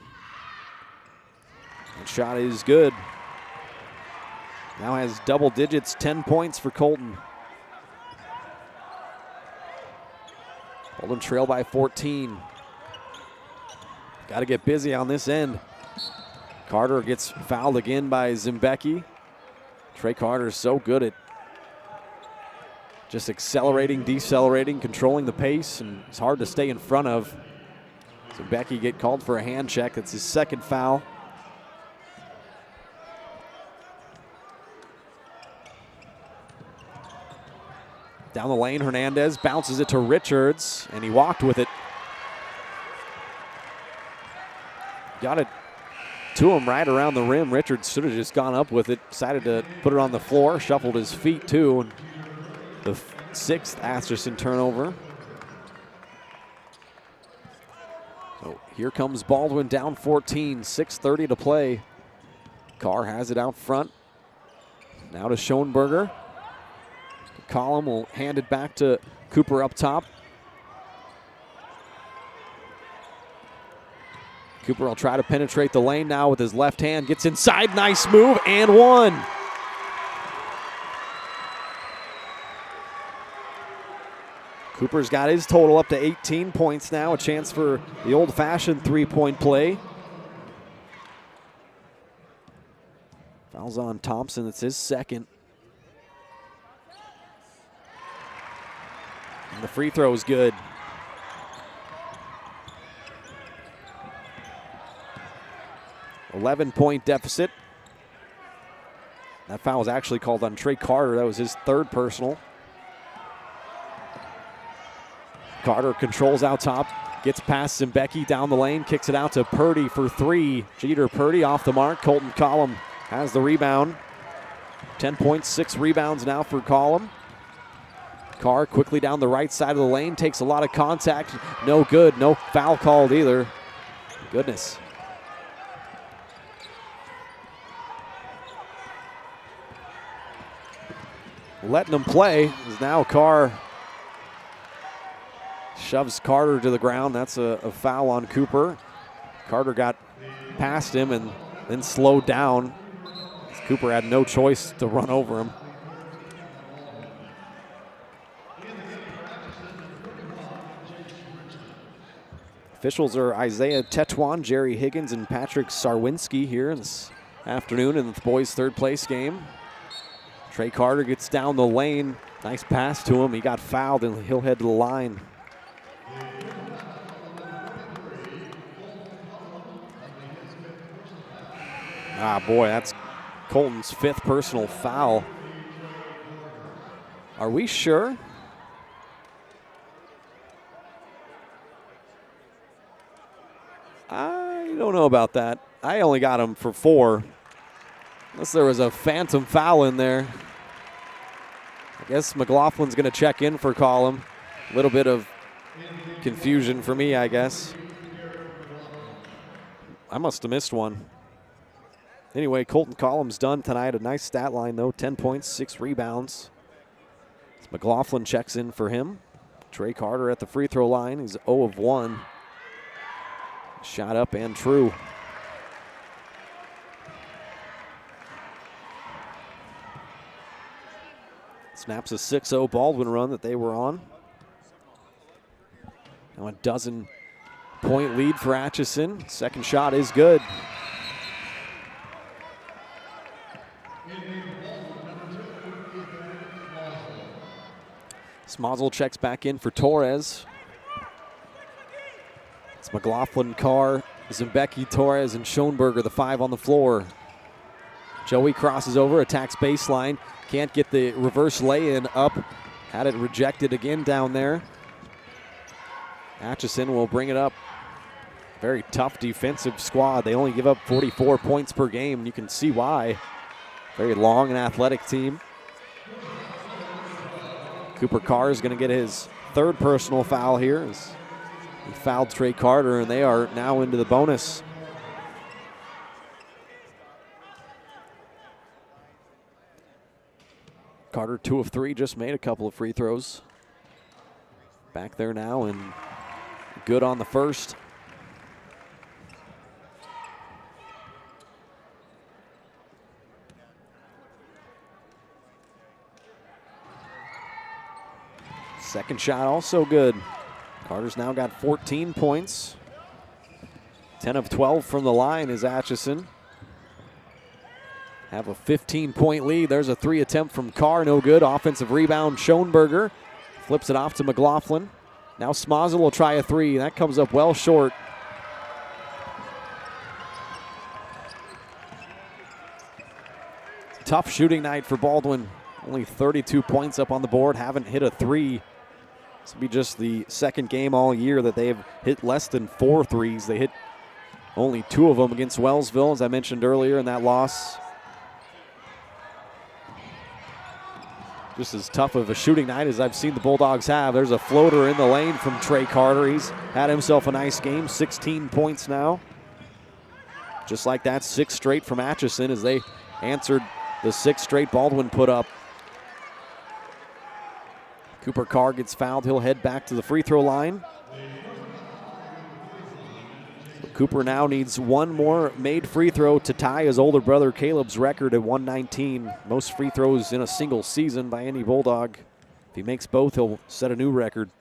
That shot is good. Now has double digits, 10 points for Colton. Baldwin trail by 14. Got to get busy on this end. Carter gets fouled again by Zimbecki. Trey Carter is so good at just accelerating, decelerating, controlling the pace, and it's hard to stay in front of. Zimbecki get called for a hand check. That's his second foul. Down the lane, Hernandez bounces it to Richards, and he walked with it. Got it to him right around the rim. Richards should have just gone up with it, decided to put it on the floor, shuffled his feet too, and the 6th Atchison turnover. So here comes Baldwin down 14, 6:30 to play. Carr has it out front. Now to Schoenberger. Collum will hand it back to Cooper up top. Cooper will try to penetrate the lane now with his left hand. Gets inside, nice move, and one. Cooper's got his total up to 18 points now, a chance for the old-fashioned three-point play. Fouls on Thompson, it's his second. And the free throw is good. $11-point deficit. That foul was actually called on Trey Carter. That was his third personal. Carter controls out top, gets past Zimbecki down the lane, kicks it out to Purdy for three. Jeter Purdy off the mark. Colton Collum has the rebound. 10 points, 6 rebounds now for Collum. Carr quickly down the right side of the lane, takes a lot of contact. No good, no foul called either. Goodness. Letting him play is now Carr shoves Carter to the ground. That's a foul on Cooper. Carter got past him and then slowed down. Cooper had no choice to run over him. Officials are Isaiah Tetuan, Jerry Higgins, and Patrick Sarwinski here this afternoon in the boys' third place game. Trey Carter gets down the lane. Nice pass to him. He got fouled and he'll head to the line. Ah, boy, that's Colton's 5th personal foul. Are we sure? I don't know about that. I only got him for 4. Unless there was a phantom foul in there. I guess McLaughlin's going to check in for Collum. A little bit of confusion for me, I guess. I must have missed one. Anyway, Colton Collum's done tonight. A nice stat line, though. 10 points, 6 rebounds. McLaughlin checks in for him. Trey Carter at the free throw line. He's 0 of 1. Shot up and true. Snaps a 6-0 Baldwin run that they were on. Now a 12-point lead for Atchison. Second shot is good. Smozzle checks back in for Torres. It's McLaughlin, Carr, Zimbecki, Torres, and Schoenberger, the 5 on the floor. Joey crosses over, attacks baseline. Can't get the reverse lay-in up. Had it rejected again down there. Atchison will bring it up. Very tough defensive squad. They only give up 44 points per game. You can see why. Very long and athletic team. Cooper Carr is going to get his 3rd personal foul here. He fouled Trey Carter, and they are now into the bonus. Carter 2 of 3, just made a couple of free throws. Back there now and good on the first. Second shot also good. Carter's now got 14 points. 10 of 12 from the line is Atchison. Have a 15-point lead. There's a 3 attempt from Carr, no good. Offensive rebound, Schoenberger. Flips it off to McLaughlin. Now Smozzle will try a 3. That comes up well short. Tough shooting night for Baldwin. Only 32 points up on the board. Haven't hit a 3. This will be just the second game all year that they've hit less than 4 threes. They hit only 2 of them against Wellsville, as I mentioned earlier in that loss. Just as tough of a shooting night as I've seen the Bulldogs have. There's a floater in the lane from Trey Carter. He's had himself a nice game, 16 points now. Just like that, 6 straight from Atchison as they answered the 6 straight Baldwin put up. Cooper Carr gets fouled. He'll head back to the free throw line. Cooper now needs 1 more made free throw to tie his older brother Caleb's record at 119. Most free throws in a single season by any Bulldog. If he makes both, he'll set a new record.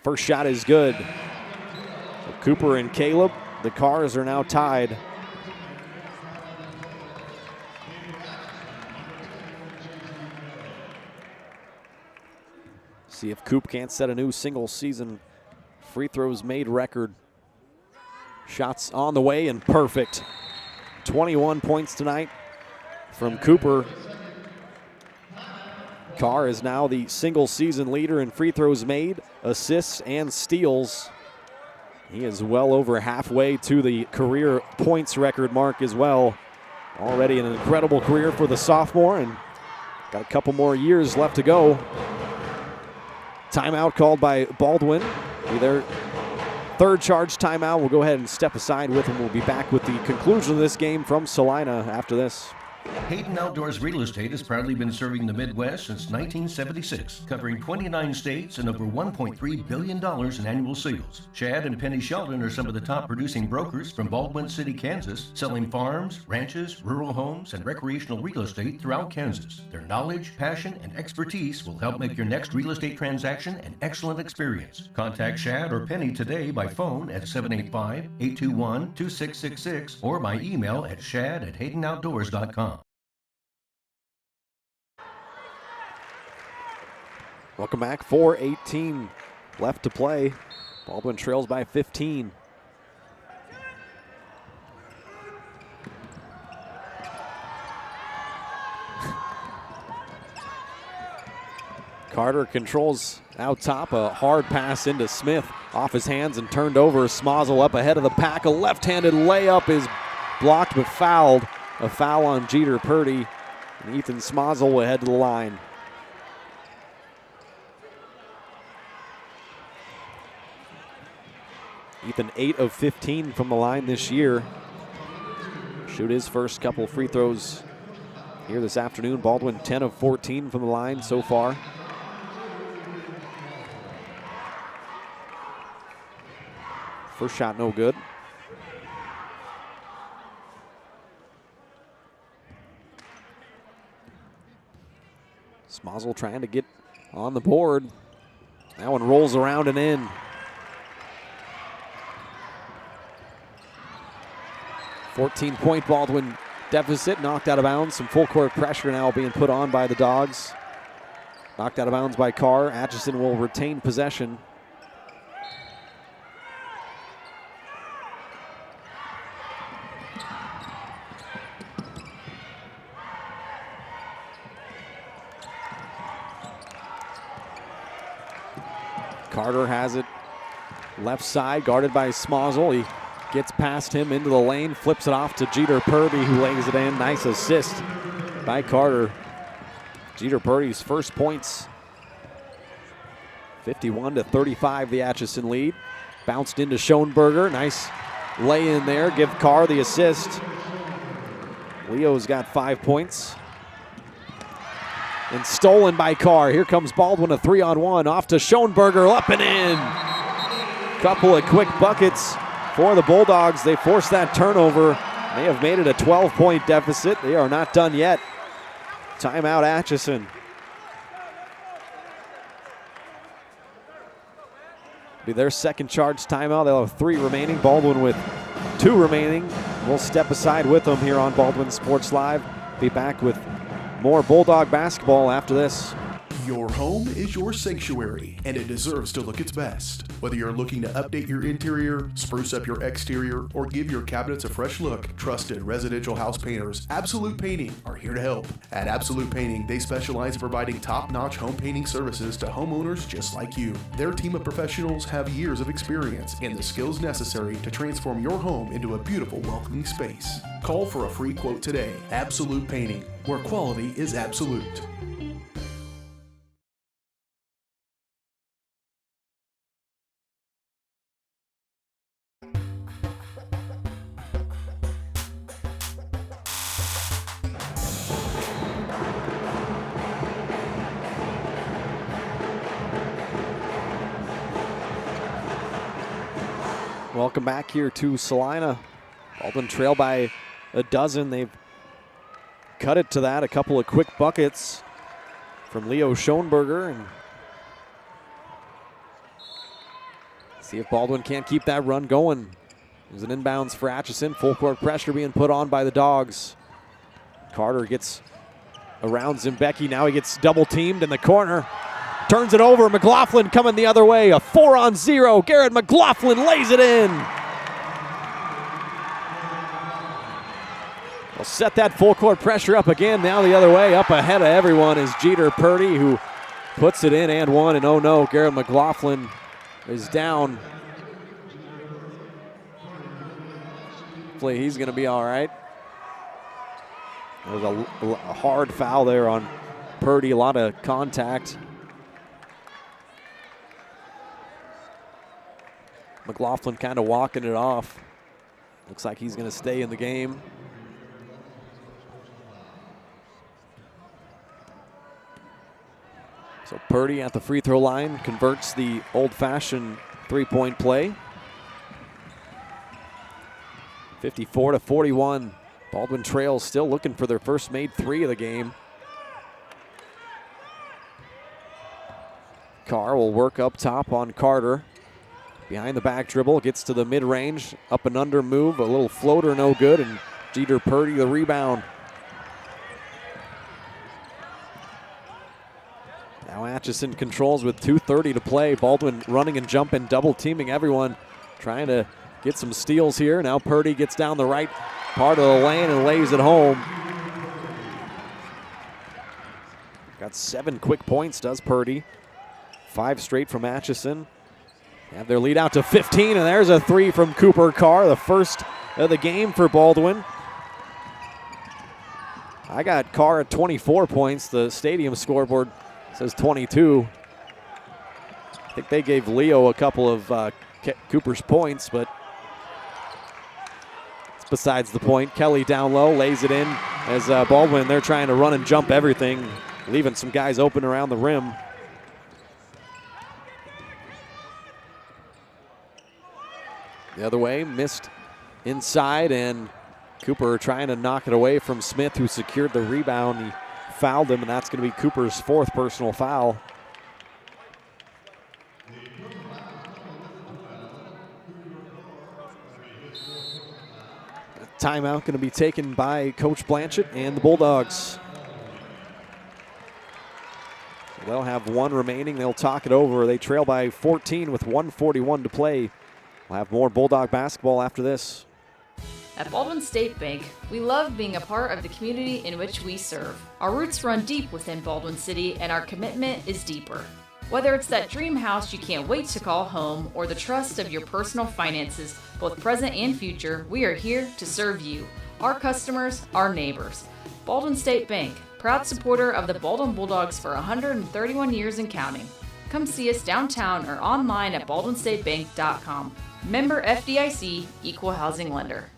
First shot is good. So Cooper and Caleb, the Cars are now tied. See if Coop can't set a new single season free throws made record. Shots on the way and perfect. 21 points tonight from Cooper. Carr is now the single season leader in free throws made, assists, and steals. He is well over halfway to the career points record mark as well. Already an incredible career for the sophomore, and got a couple more years left to go. Timeout called by Baldwin. Be their third charge timeout. We'll go ahead and step aside with him. We'll be back with the conclusion of this game from Salina after this.
Hayden Outdoors Real Estate has proudly been serving the Midwest since 1976, covering 29 states and over $1.3 billion in annual sales. Chad and Penny Sheldon are some of the top producing brokers from Baldwin City, Kansas, selling farms, ranches, rural homes, and recreational real estate throughout Kansas. Their knowledge, passion, and expertise will help make your next real estate transaction an excellent experience. Contact Chad or Penny today by phone at 785-821-2666 or by email at shad@haydenoutdoors.com.
Welcome back. 4:18 left to play. Baldwin trails by 15. Carter controls out top. A hard pass into Smith. Off his hands and turned over. Smozzle up ahead of the pack. A left-handed layup is blocked but fouled. A foul on Jeter Purdy. And Ethan Smozzle will head to the line. Ethan 8 of 15 from the line this year. Shoot his first couple free throws here this afternoon. Baldwin 10 of 14 from the line so far. First shot no good. Smozzle trying to get on the board. That one rolls around and in. 14-point Baldwin deficit, knocked out of bounds. Some full court pressure now being put on by the Dogs. Knocked out of bounds by Carr. Atchison will retain possession. Carter has it left side, guarded by Smozzle. He gets past him into the lane, flips it off to Jeter Purdy, who lays it in. Nice assist by Carter. Jeter Purdy's first points. 51-35, the Atchison lead. Bounced into Schoenberger. Nice lay in there. Give Carr the assist. Leo's got 5 points. And stolen by Carr. Here comes Baldwin, a 3-on-1. Off to Schoenberger, up and in. Couple of quick buckets for the Bulldogs. They forced that turnover. They have made it a 12-point deficit. They are not done yet. Timeout, Atchison. Be their second charge timeout. They'll have 3 remaining. Baldwin with 2 remaining. We'll step aside with them here on Baldwin Sports Live. Be back with more Bulldog basketball after this.
Your home is your sanctuary, and it deserves to look its best. Whether you're looking to update your interior, spruce up your exterior, or give your cabinets a fresh look, trusted residential house painters Absolute Painting are here to help. At Absolute Painting, they specialize in providing top-notch home painting services to homeowners just like you. Their team of professionals have years of experience and the skills necessary to transform your home into a beautiful, welcoming space. Call for a free quote today. Absolute Painting, where quality is absolute.
Welcome back here to Salina. Baldwin trail by a dozen. They've cut it to that. A couple of quick buckets from Leo Schoenberger. And See if Baldwin can't keep that run going. There's an inbounds for Atchison. Full court pressure being put on by the Dogs. Carter gets around Zimbecki. Now he gets double teamed in the corner. Turns it over. McLaughlin coming the other way. A 4-on-0. Garrett McLaughlin lays it in. They'll set that full court pressure up again. Now the other way. Up ahead of everyone is Jeter Purdy, who puts it in and one. And oh no, Garrett McLaughlin is down. Hopefully he's going to be all right. There was a hard foul there on Purdy, a lot of contact. McLaughlin kind of walking it off. Looks like he's going to stay in the game. So Purdy at the free throw line converts the old-fashioned three-point play. 54-41. Baldwin trails, still looking for their first made three of the game. Carr will work up top on Carter. Behind the back dribble, gets to the mid-range, up and under move, a little floater, no good, and Jeter Purdy the rebound. Now Atchison controls with 2:30 to play. Baldwin running and jumping, double teaming everyone, trying to get some steals here. Now Purdy gets down the right part of the lane and lays it home. Got 7 quick points, does Purdy. 5 straight from Atchison. Have their lead out to 15, and there's a 3 from Cooper Carr, the first of the game for Baldwin. I got Carr at 24 points. The stadium scoreboard says 22. I think they gave Leo a couple of Cooper's points, but it's besides the point. Kelly down low, lays it in as Baldwin, they're trying to run and jump everything, leaving some guys open around the rim. The other way, missed inside, and Cooper trying to knock it away from Smith, who secured the rebound. He fouled him, and that's going to be Cooper's 4th personal foul. A timeout going to be taken by Coach Blanchett and the Bulldogs. They'll have 1 remaining. They'll talk it over. They trail by 14 with 1:41 to play. We'll have more Bulldog basketball after this.
At Baldwin State Bank, we love being a part of the community in which we serve. Our roots run deep within Baldwin City, and our commitment is deeper. Whether it's that dream house you can't wait to call home or the trust of your personal finances, both present and future, we are here to serve you, our customers, our neighbors. Baldwin State Bank, proud supporter of the Baldwin Bulldogs for 131 years and counting. Come see us downtown or online at baldwinstatebank.com. Member FDIC, Equal Housing Lender.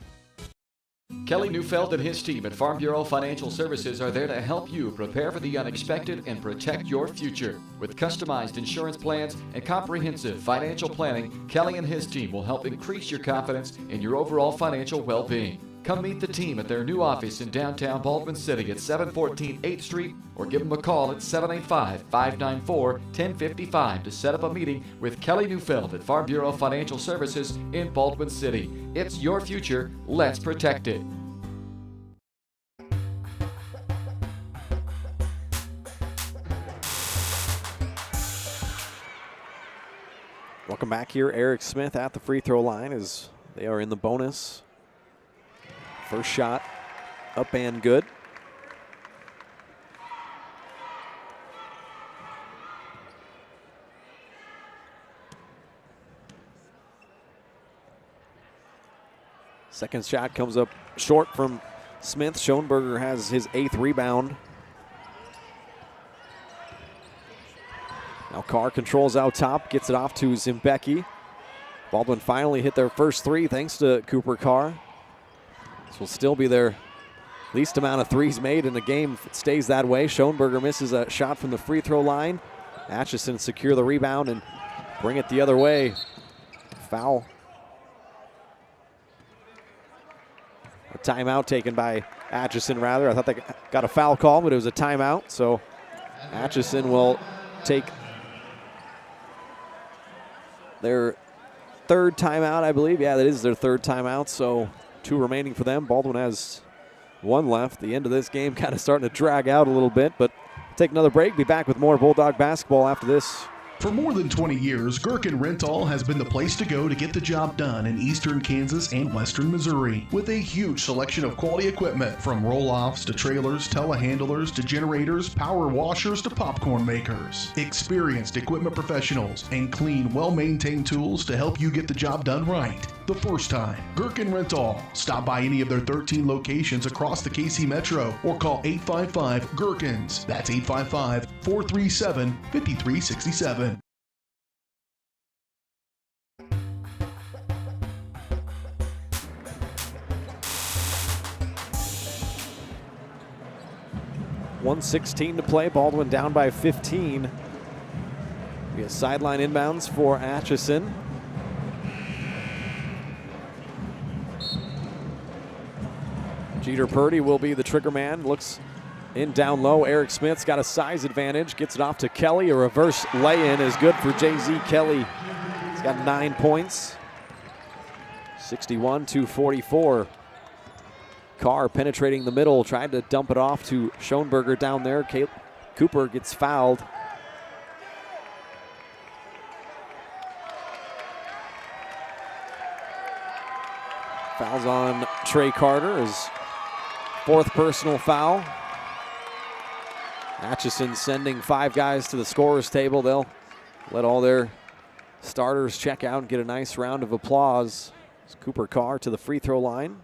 Kelly Neufeld and his team at Farm Bureau Financial Services are there to help you prepare for the unexpected and protect your future. With customized insurance plans and comprehensive financial planning, Kelly and his team will help increase your confidence in your overall financial well-being. Come meet the team at their new office in downtown Baldwin City at 714 8th Street, or give them a call at 785-594-1055 to set up a meeting with Kelly Neufeld at Farm Bureau Financial Services in Baldwin City. It's your future. Let's protect it.
Welcome back here. Eric Smith at the free throw line as they are in the bonus. First shot up and good. Second shot comes up short from Smith. Schoenberger has his 8th rebound. Now Carr controls out top, gets it off to Zimbecki. Baldwin finally hit their first 3 thanks to Cooper Carr. This will still be their least amount of threes made in the game if it stays that way. Schoenberger misses a shot from the free throw line. Atchison secure the rebound and bring it the other way. Foul. A timeout taken by Atchison, rather. I thought they got a foul call, but it was a timeout. So Atchison will take their third timeout, I believe. Yeah, that is their third timeout, so 2 remaining for them. Baldwin has 1 left. The end of this game kind of starting to drag out a little bit, but take another break. Be back with more Bulldog basketball after this.
For more than 20 years, Gherkin Rental has been the place to go to get the job done in eastern Kansas and western Missouri. With a huge selection of quality equipment, from roll-offs to trailers, telehandlers to generators, power washers to popcorn makers. Experienced equipment professionals and clean, well-maintained tools to help you get the job done right. The first time, Gherkin Rental. Stop by any of their 13 locations across the KC Metro or call 855-GHERKINS. That's 855-437-5367.
.116 to play. Baldwin down by 15. Be a sideline inbounds for Atchison. Jeter Purdy will be the trigger man. Looks in down low. Eric Smith's got a size advantage. Gets it off to Kelly. A reverse lay-in is good for J.Z. Kelly. He's got 9 points. 61-44. Carr penetrating the middle. Tried to dump it off to Schoenberger down there. Cooper gets fouled. Fouls on Trey Carter. His 4th personal foul. Atchison sending 5 guys to the scorer's table. They'll let all their starters check out and get a nice round of applause. It's Cooper Carr to the free throw line.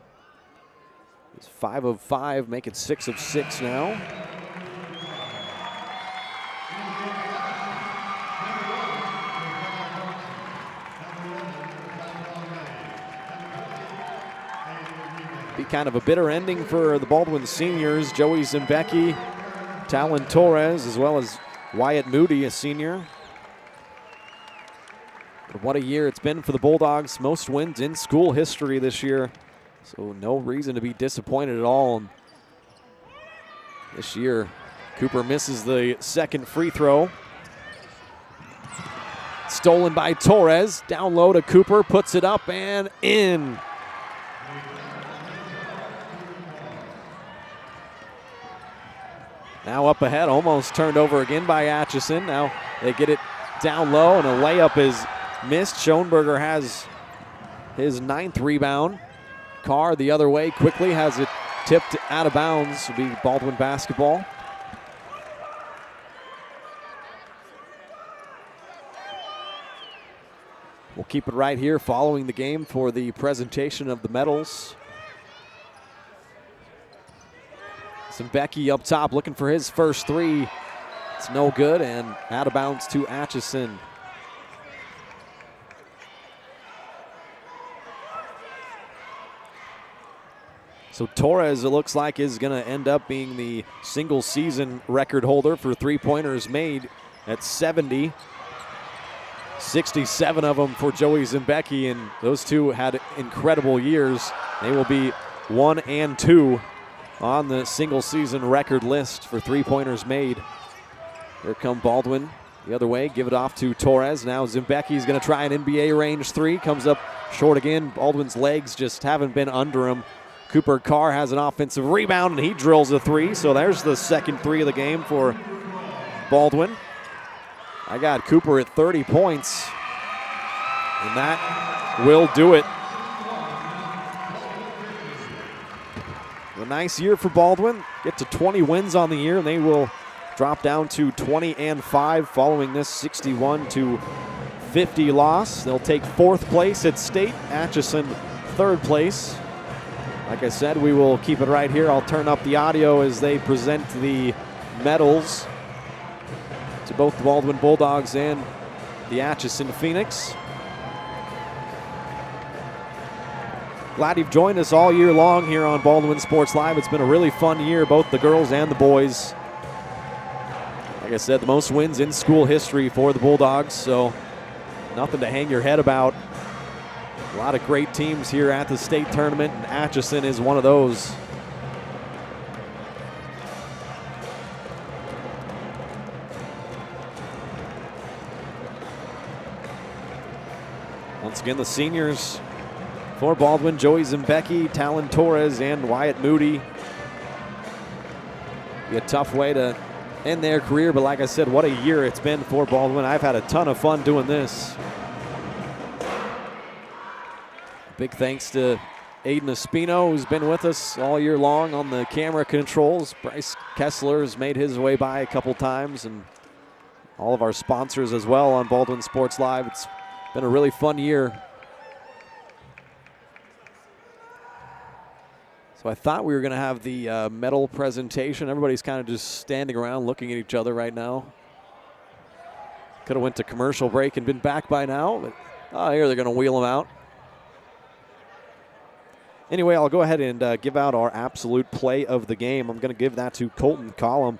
He's 5 of 5, make it 6 of 6 now. Be kind of a bitter ending for the Baldwin seniors. Joey Zimbecki, Talon Torres, as well as Wyatt Moody, a senior. But what a year it's been for the Bulldogs. Most wins in school history this year. So no reason to be disappointed at all. And this year, Cooper misses the 2nd free throw. Stolen by Torres. Down low to Cooper, puts it up and in. Now up ahead, almost turned over again by Atchison. Now they get it down low, and a layup is missed. Schoenberger has his 9th rebound. Carr the other way quickly has it tipped out of bounds. Will be Baldwin basketball. We'll keep it right here following the game for the presentation of the medals. Zimbecki up top looking for his first 3. It's no good, and out of bounds to Atchison. So Torres, it looks like, is going to end up being the single season record holder for 3-pointers made at 70. 67 of them for Joey Zimbecki, and those two had incredible years. They will be 1 and 2 on the single season record list for 3-pointers made. Here come Baldwin the other way, give it off to Torres. Now Zimbecki's going to try an NBA range 3, comes up short again. Baldwin's legs just haven't been under him. Cooper Carr has an offensive rebound, and he drills a 3. So there's the 2nd 3 of the game for Baldwin. I got Cooper at 30 points, and that will do it. A nice year for Baldwin. Get to 20 wins on the year, and they will drop down to 20 and 5 following this 61-50 loss. They'll take 4th place at state. Atchison 3rd place. Like I said, we will keep it right here. I'll turn up the audio as they present the medals to both the Baldwin Bulldogs and the Atchison Phoenix. Glad you've joined us all year long here on Baldwin Sports Live. It's been a really fun year, both the girls and the boys. Like I said, the most wins in school history for the Bulldogs, so nothing to hang your head about. A lot of great teams here at the state tournament, and Atchison is one of those. Once again, the seniors for Baldwin, Joey Zembecki, Talon Torres, and Wyatt Moody. Be a tough way to end their career, but like I said, what a year it's been for Baldwin. I've had a ton of fun doing this. Big thanks to Aiden Espino, who's been with us all year long on the camera controls. Bryce Kessler has made his way by a couple times, and all of our sponsors as well on Baldwin Sports Live. It's been a really fun year. So I thought we were going to have the medal presentation. Everybody's kind of just standing around looking at each other right now. Could have went to commercial break and been back by now, but here they're going to wheel them out. Anyway, I'll go ahead and give out our absolute play of the game. I'm going to give that to Colton Collum.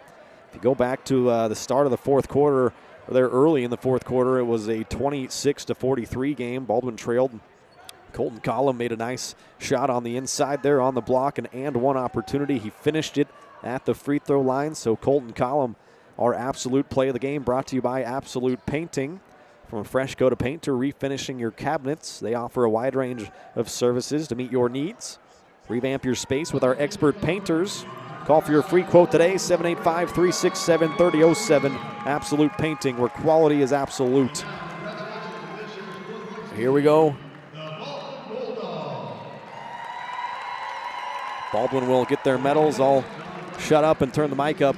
If you go back to the start of the fourth quarter, or there early in the fourth quarter, it was a 26-43 game. Baldwin trailed. Colton Collum made a nice shot on the inside there on the block, and one opportunity. He finished it at the free throw line. So Colton Collum, our absolute play of the game, brought to you by Absolute Painting. From a fresh coat of paint to refinishing your cabinets, they offer a wide range of services to meet your needs. Revamp your space with our expert painters. Call for your free quote today, 785-367-3007. Absolute Painting, where quality is absolute. Here we go. Baldwin will get their medals. I'll shut up and turn the mic up.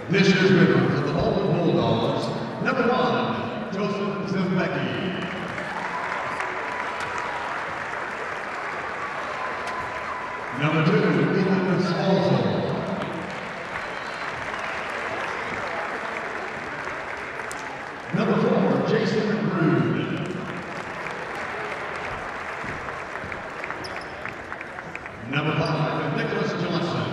This year's winner of the Baldwin Bulldogs, number 1, Joseph Zembecki. Number 2, Ethan Smalton. Number 4, Jason Rude. Number 5, Nicholas Johnson.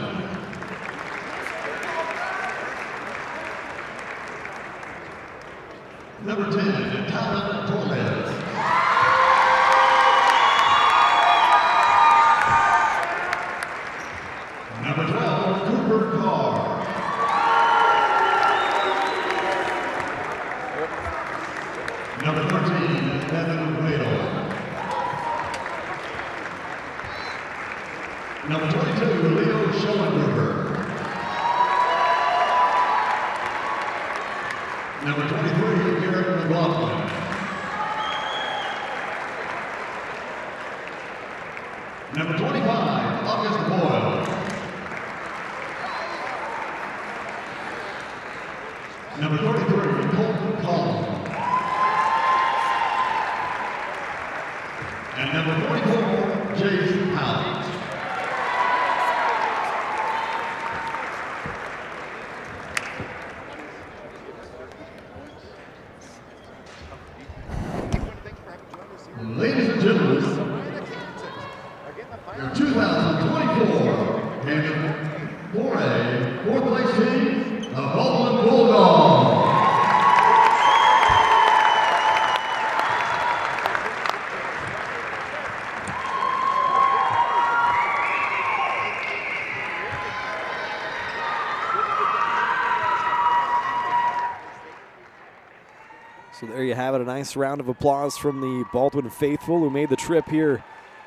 Number 10, Talon Torres. Number 12, Cooper Carr. Number 13, Devin Vale. Number 22, Leo Schoenberger. Number 23, Garrett McLaughlin. Number 25, August Boyle. Number 33, Colton Collins. And number 44, Jason Howell. Ladies and gentlemen, your 2024 champion for a fourth place team, the Baldwin Bulldogs.
So there you have it, a nice round of applause from the Baldwin faithful who made the trip here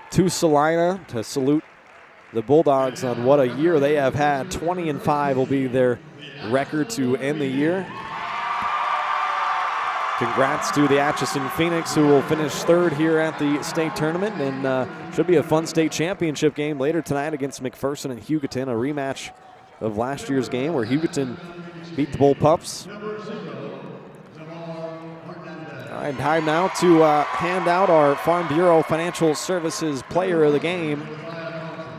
to Salina to salute the Bulldogs on what a year they have had. 20-5 will be their record to end the year. Congrats to the Atchison Phoenix, who will finish third here at the state tournament, and should be a fun state championship game later tonight against McPherson and Hugoton, a rematch of last year's game where Hugoton beat the Bull Pups. All right, time now to hand out our Farm Bureau Financial Services Player of the Game.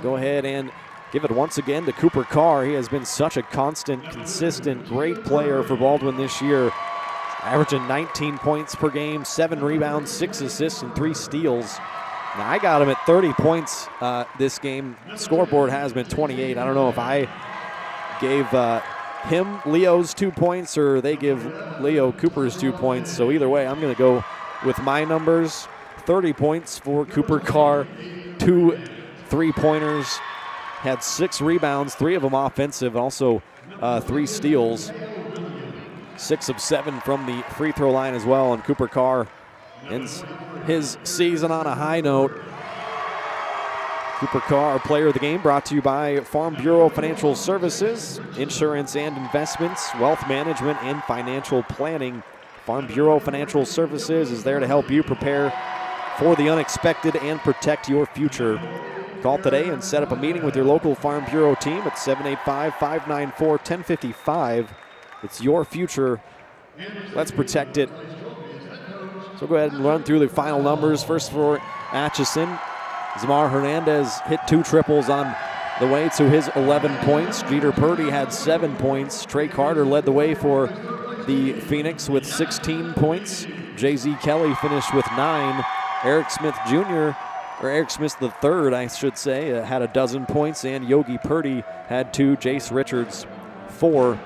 Go ahead and give it once again to Cooper Carr. He has been such a constant, consistent, great player for Baldwin this year, averaging 19 points per game, 7 rebounds, 6 assists, and 3 steals. Now, I got him at 30 points this game. Scoreboard has been 28. I don't know if I gave him Leo's 2 points or they give Leo Cooper's 2 points. So either way, I'm going to go with my numbers. 30 points for Cooper Carr, 2 3-pointers, had 6 rebounds, 3 of them offensive, also 3 steals. 6 of 7 from the free throw line as well, and Cooper Carr ends his season on a high note. Cooper Carr, player of the game, brought to you by Farm Bureau Financial Services, insurance and investments, wealth management, and financial planning. Farm Bureau Financial Services is there to help you prepare for the unexpected and protect your future. Call today and set up a meeting with your local Farm Bureau team at 785-594-1055. It's your future. Let's protect it. So go ahead and run through the final numbers. First for Atchison, Zamar Hernandez hit 2 triples on the way to his 11 points. Jeter Purdy had 7 points. Trey Carter led the way for the Phoenix with 16 points. J.Z. Kelly finished with 9. Eric Smith Jr., or Eric Smith III, I should say, had a dozen points, and Yogi Purdy had 2. Jace Richards 4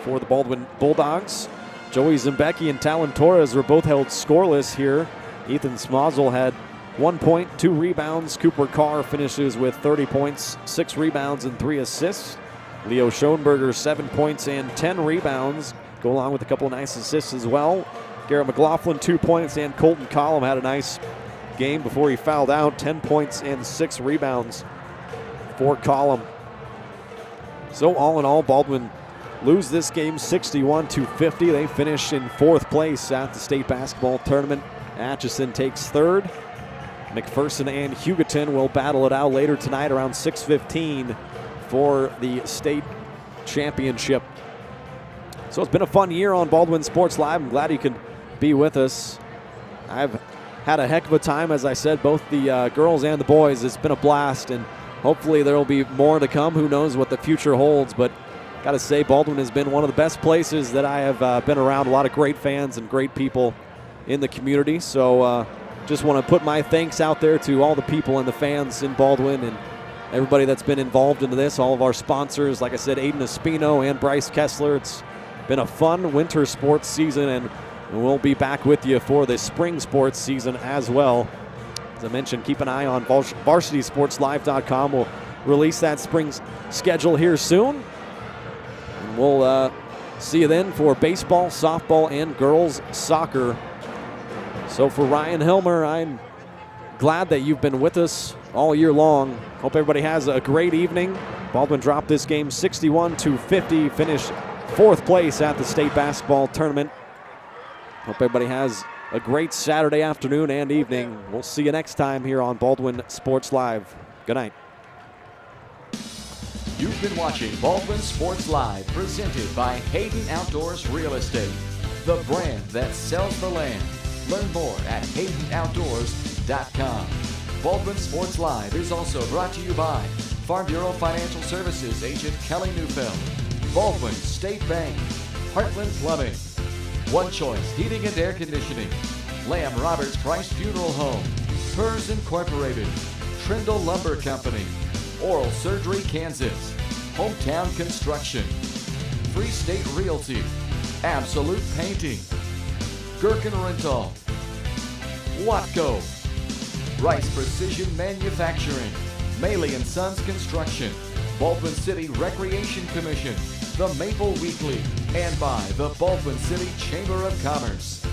for the Baldwin Bulldogs. Joey Zimbecki and Talon Torres were both held scoreless here. Ethan Smozzle had 1 point, 2 rebounds. Cooper Carr finishes with 30 points, 6 rebounds, and 3 assists. Leo Schoenberger, 7 points and 10 rebounds. Go along with a couple of nice assists as well. Garrett McLaughlin, 2 points, and Colton Collum had a nice game before he fouled out. 10 points and 6 rebounds for Collum. So all in all, Baldwin lose this game 61-50. They finish in 4th place at the state basketball tournament. Atchison takes 3rd. McPherson and Hugoton will battle it out later tonight around 6:15 for the state championship. So it's been a fun year on Baldwin Sports Live. I'm glad you can be with us. I've had a heck of a time, as I said, both the girls and the boys. It's been a blast, and hopefully there will be more to come. Who knows what the future holds, but got to say, Baldwin has been one of the best places that I have been around. A lot of great fans and great people in the community. So just want to put my thanks out there to all the people and the fans in Baldwin and everybody that's been involved into this, all of our sponsors, like I said, Aiden Espino and Bryce Kessler. It's been a fun winter sports season, and we'll be back with you for the spring sports season as well. As I mentioned, keep an eye on varsitysportslive.com. We'll release that spring schedule here soon. And we'll see you then for baseball, softball, and girls soccer. So for Ryan Helmer, I'm glad that you've been with us all year long. Hope everybody has a great evening. Baldwin dropped this game 61-50, finished 4th place at the state basketball tournament. Hope everybody has a great Saturday afternoon and evening. We'll see you next time here on Baldwin Sports Live. Good night.
You've been watching Baldwin Sports Live, presented by Hayden Outdoors Real Estate, the brand that sells the land. Learn more at HaydenOutdoors.com. Baldwin Sports Live is also brought to you by Farm Bureau Financial Services agent Kelly Neufeld, Baldwin State Bank, Heartland Plumbing, One Choice Heating and Air Conditioning, Lamb Roberts Price Funeral Home, Hers Incorporated, Trindle Lumber Company, Oral Surgery Kansas, Hometown Construction, Free State Realty, Absolute Painting, Gherkin Rental, Watco, Rice Precision Manufacturing, Maley & Sons Construction, Baldwin City Recreation Commission, the Maple Weekly, and by the Baldwin City Chamber of Commerce.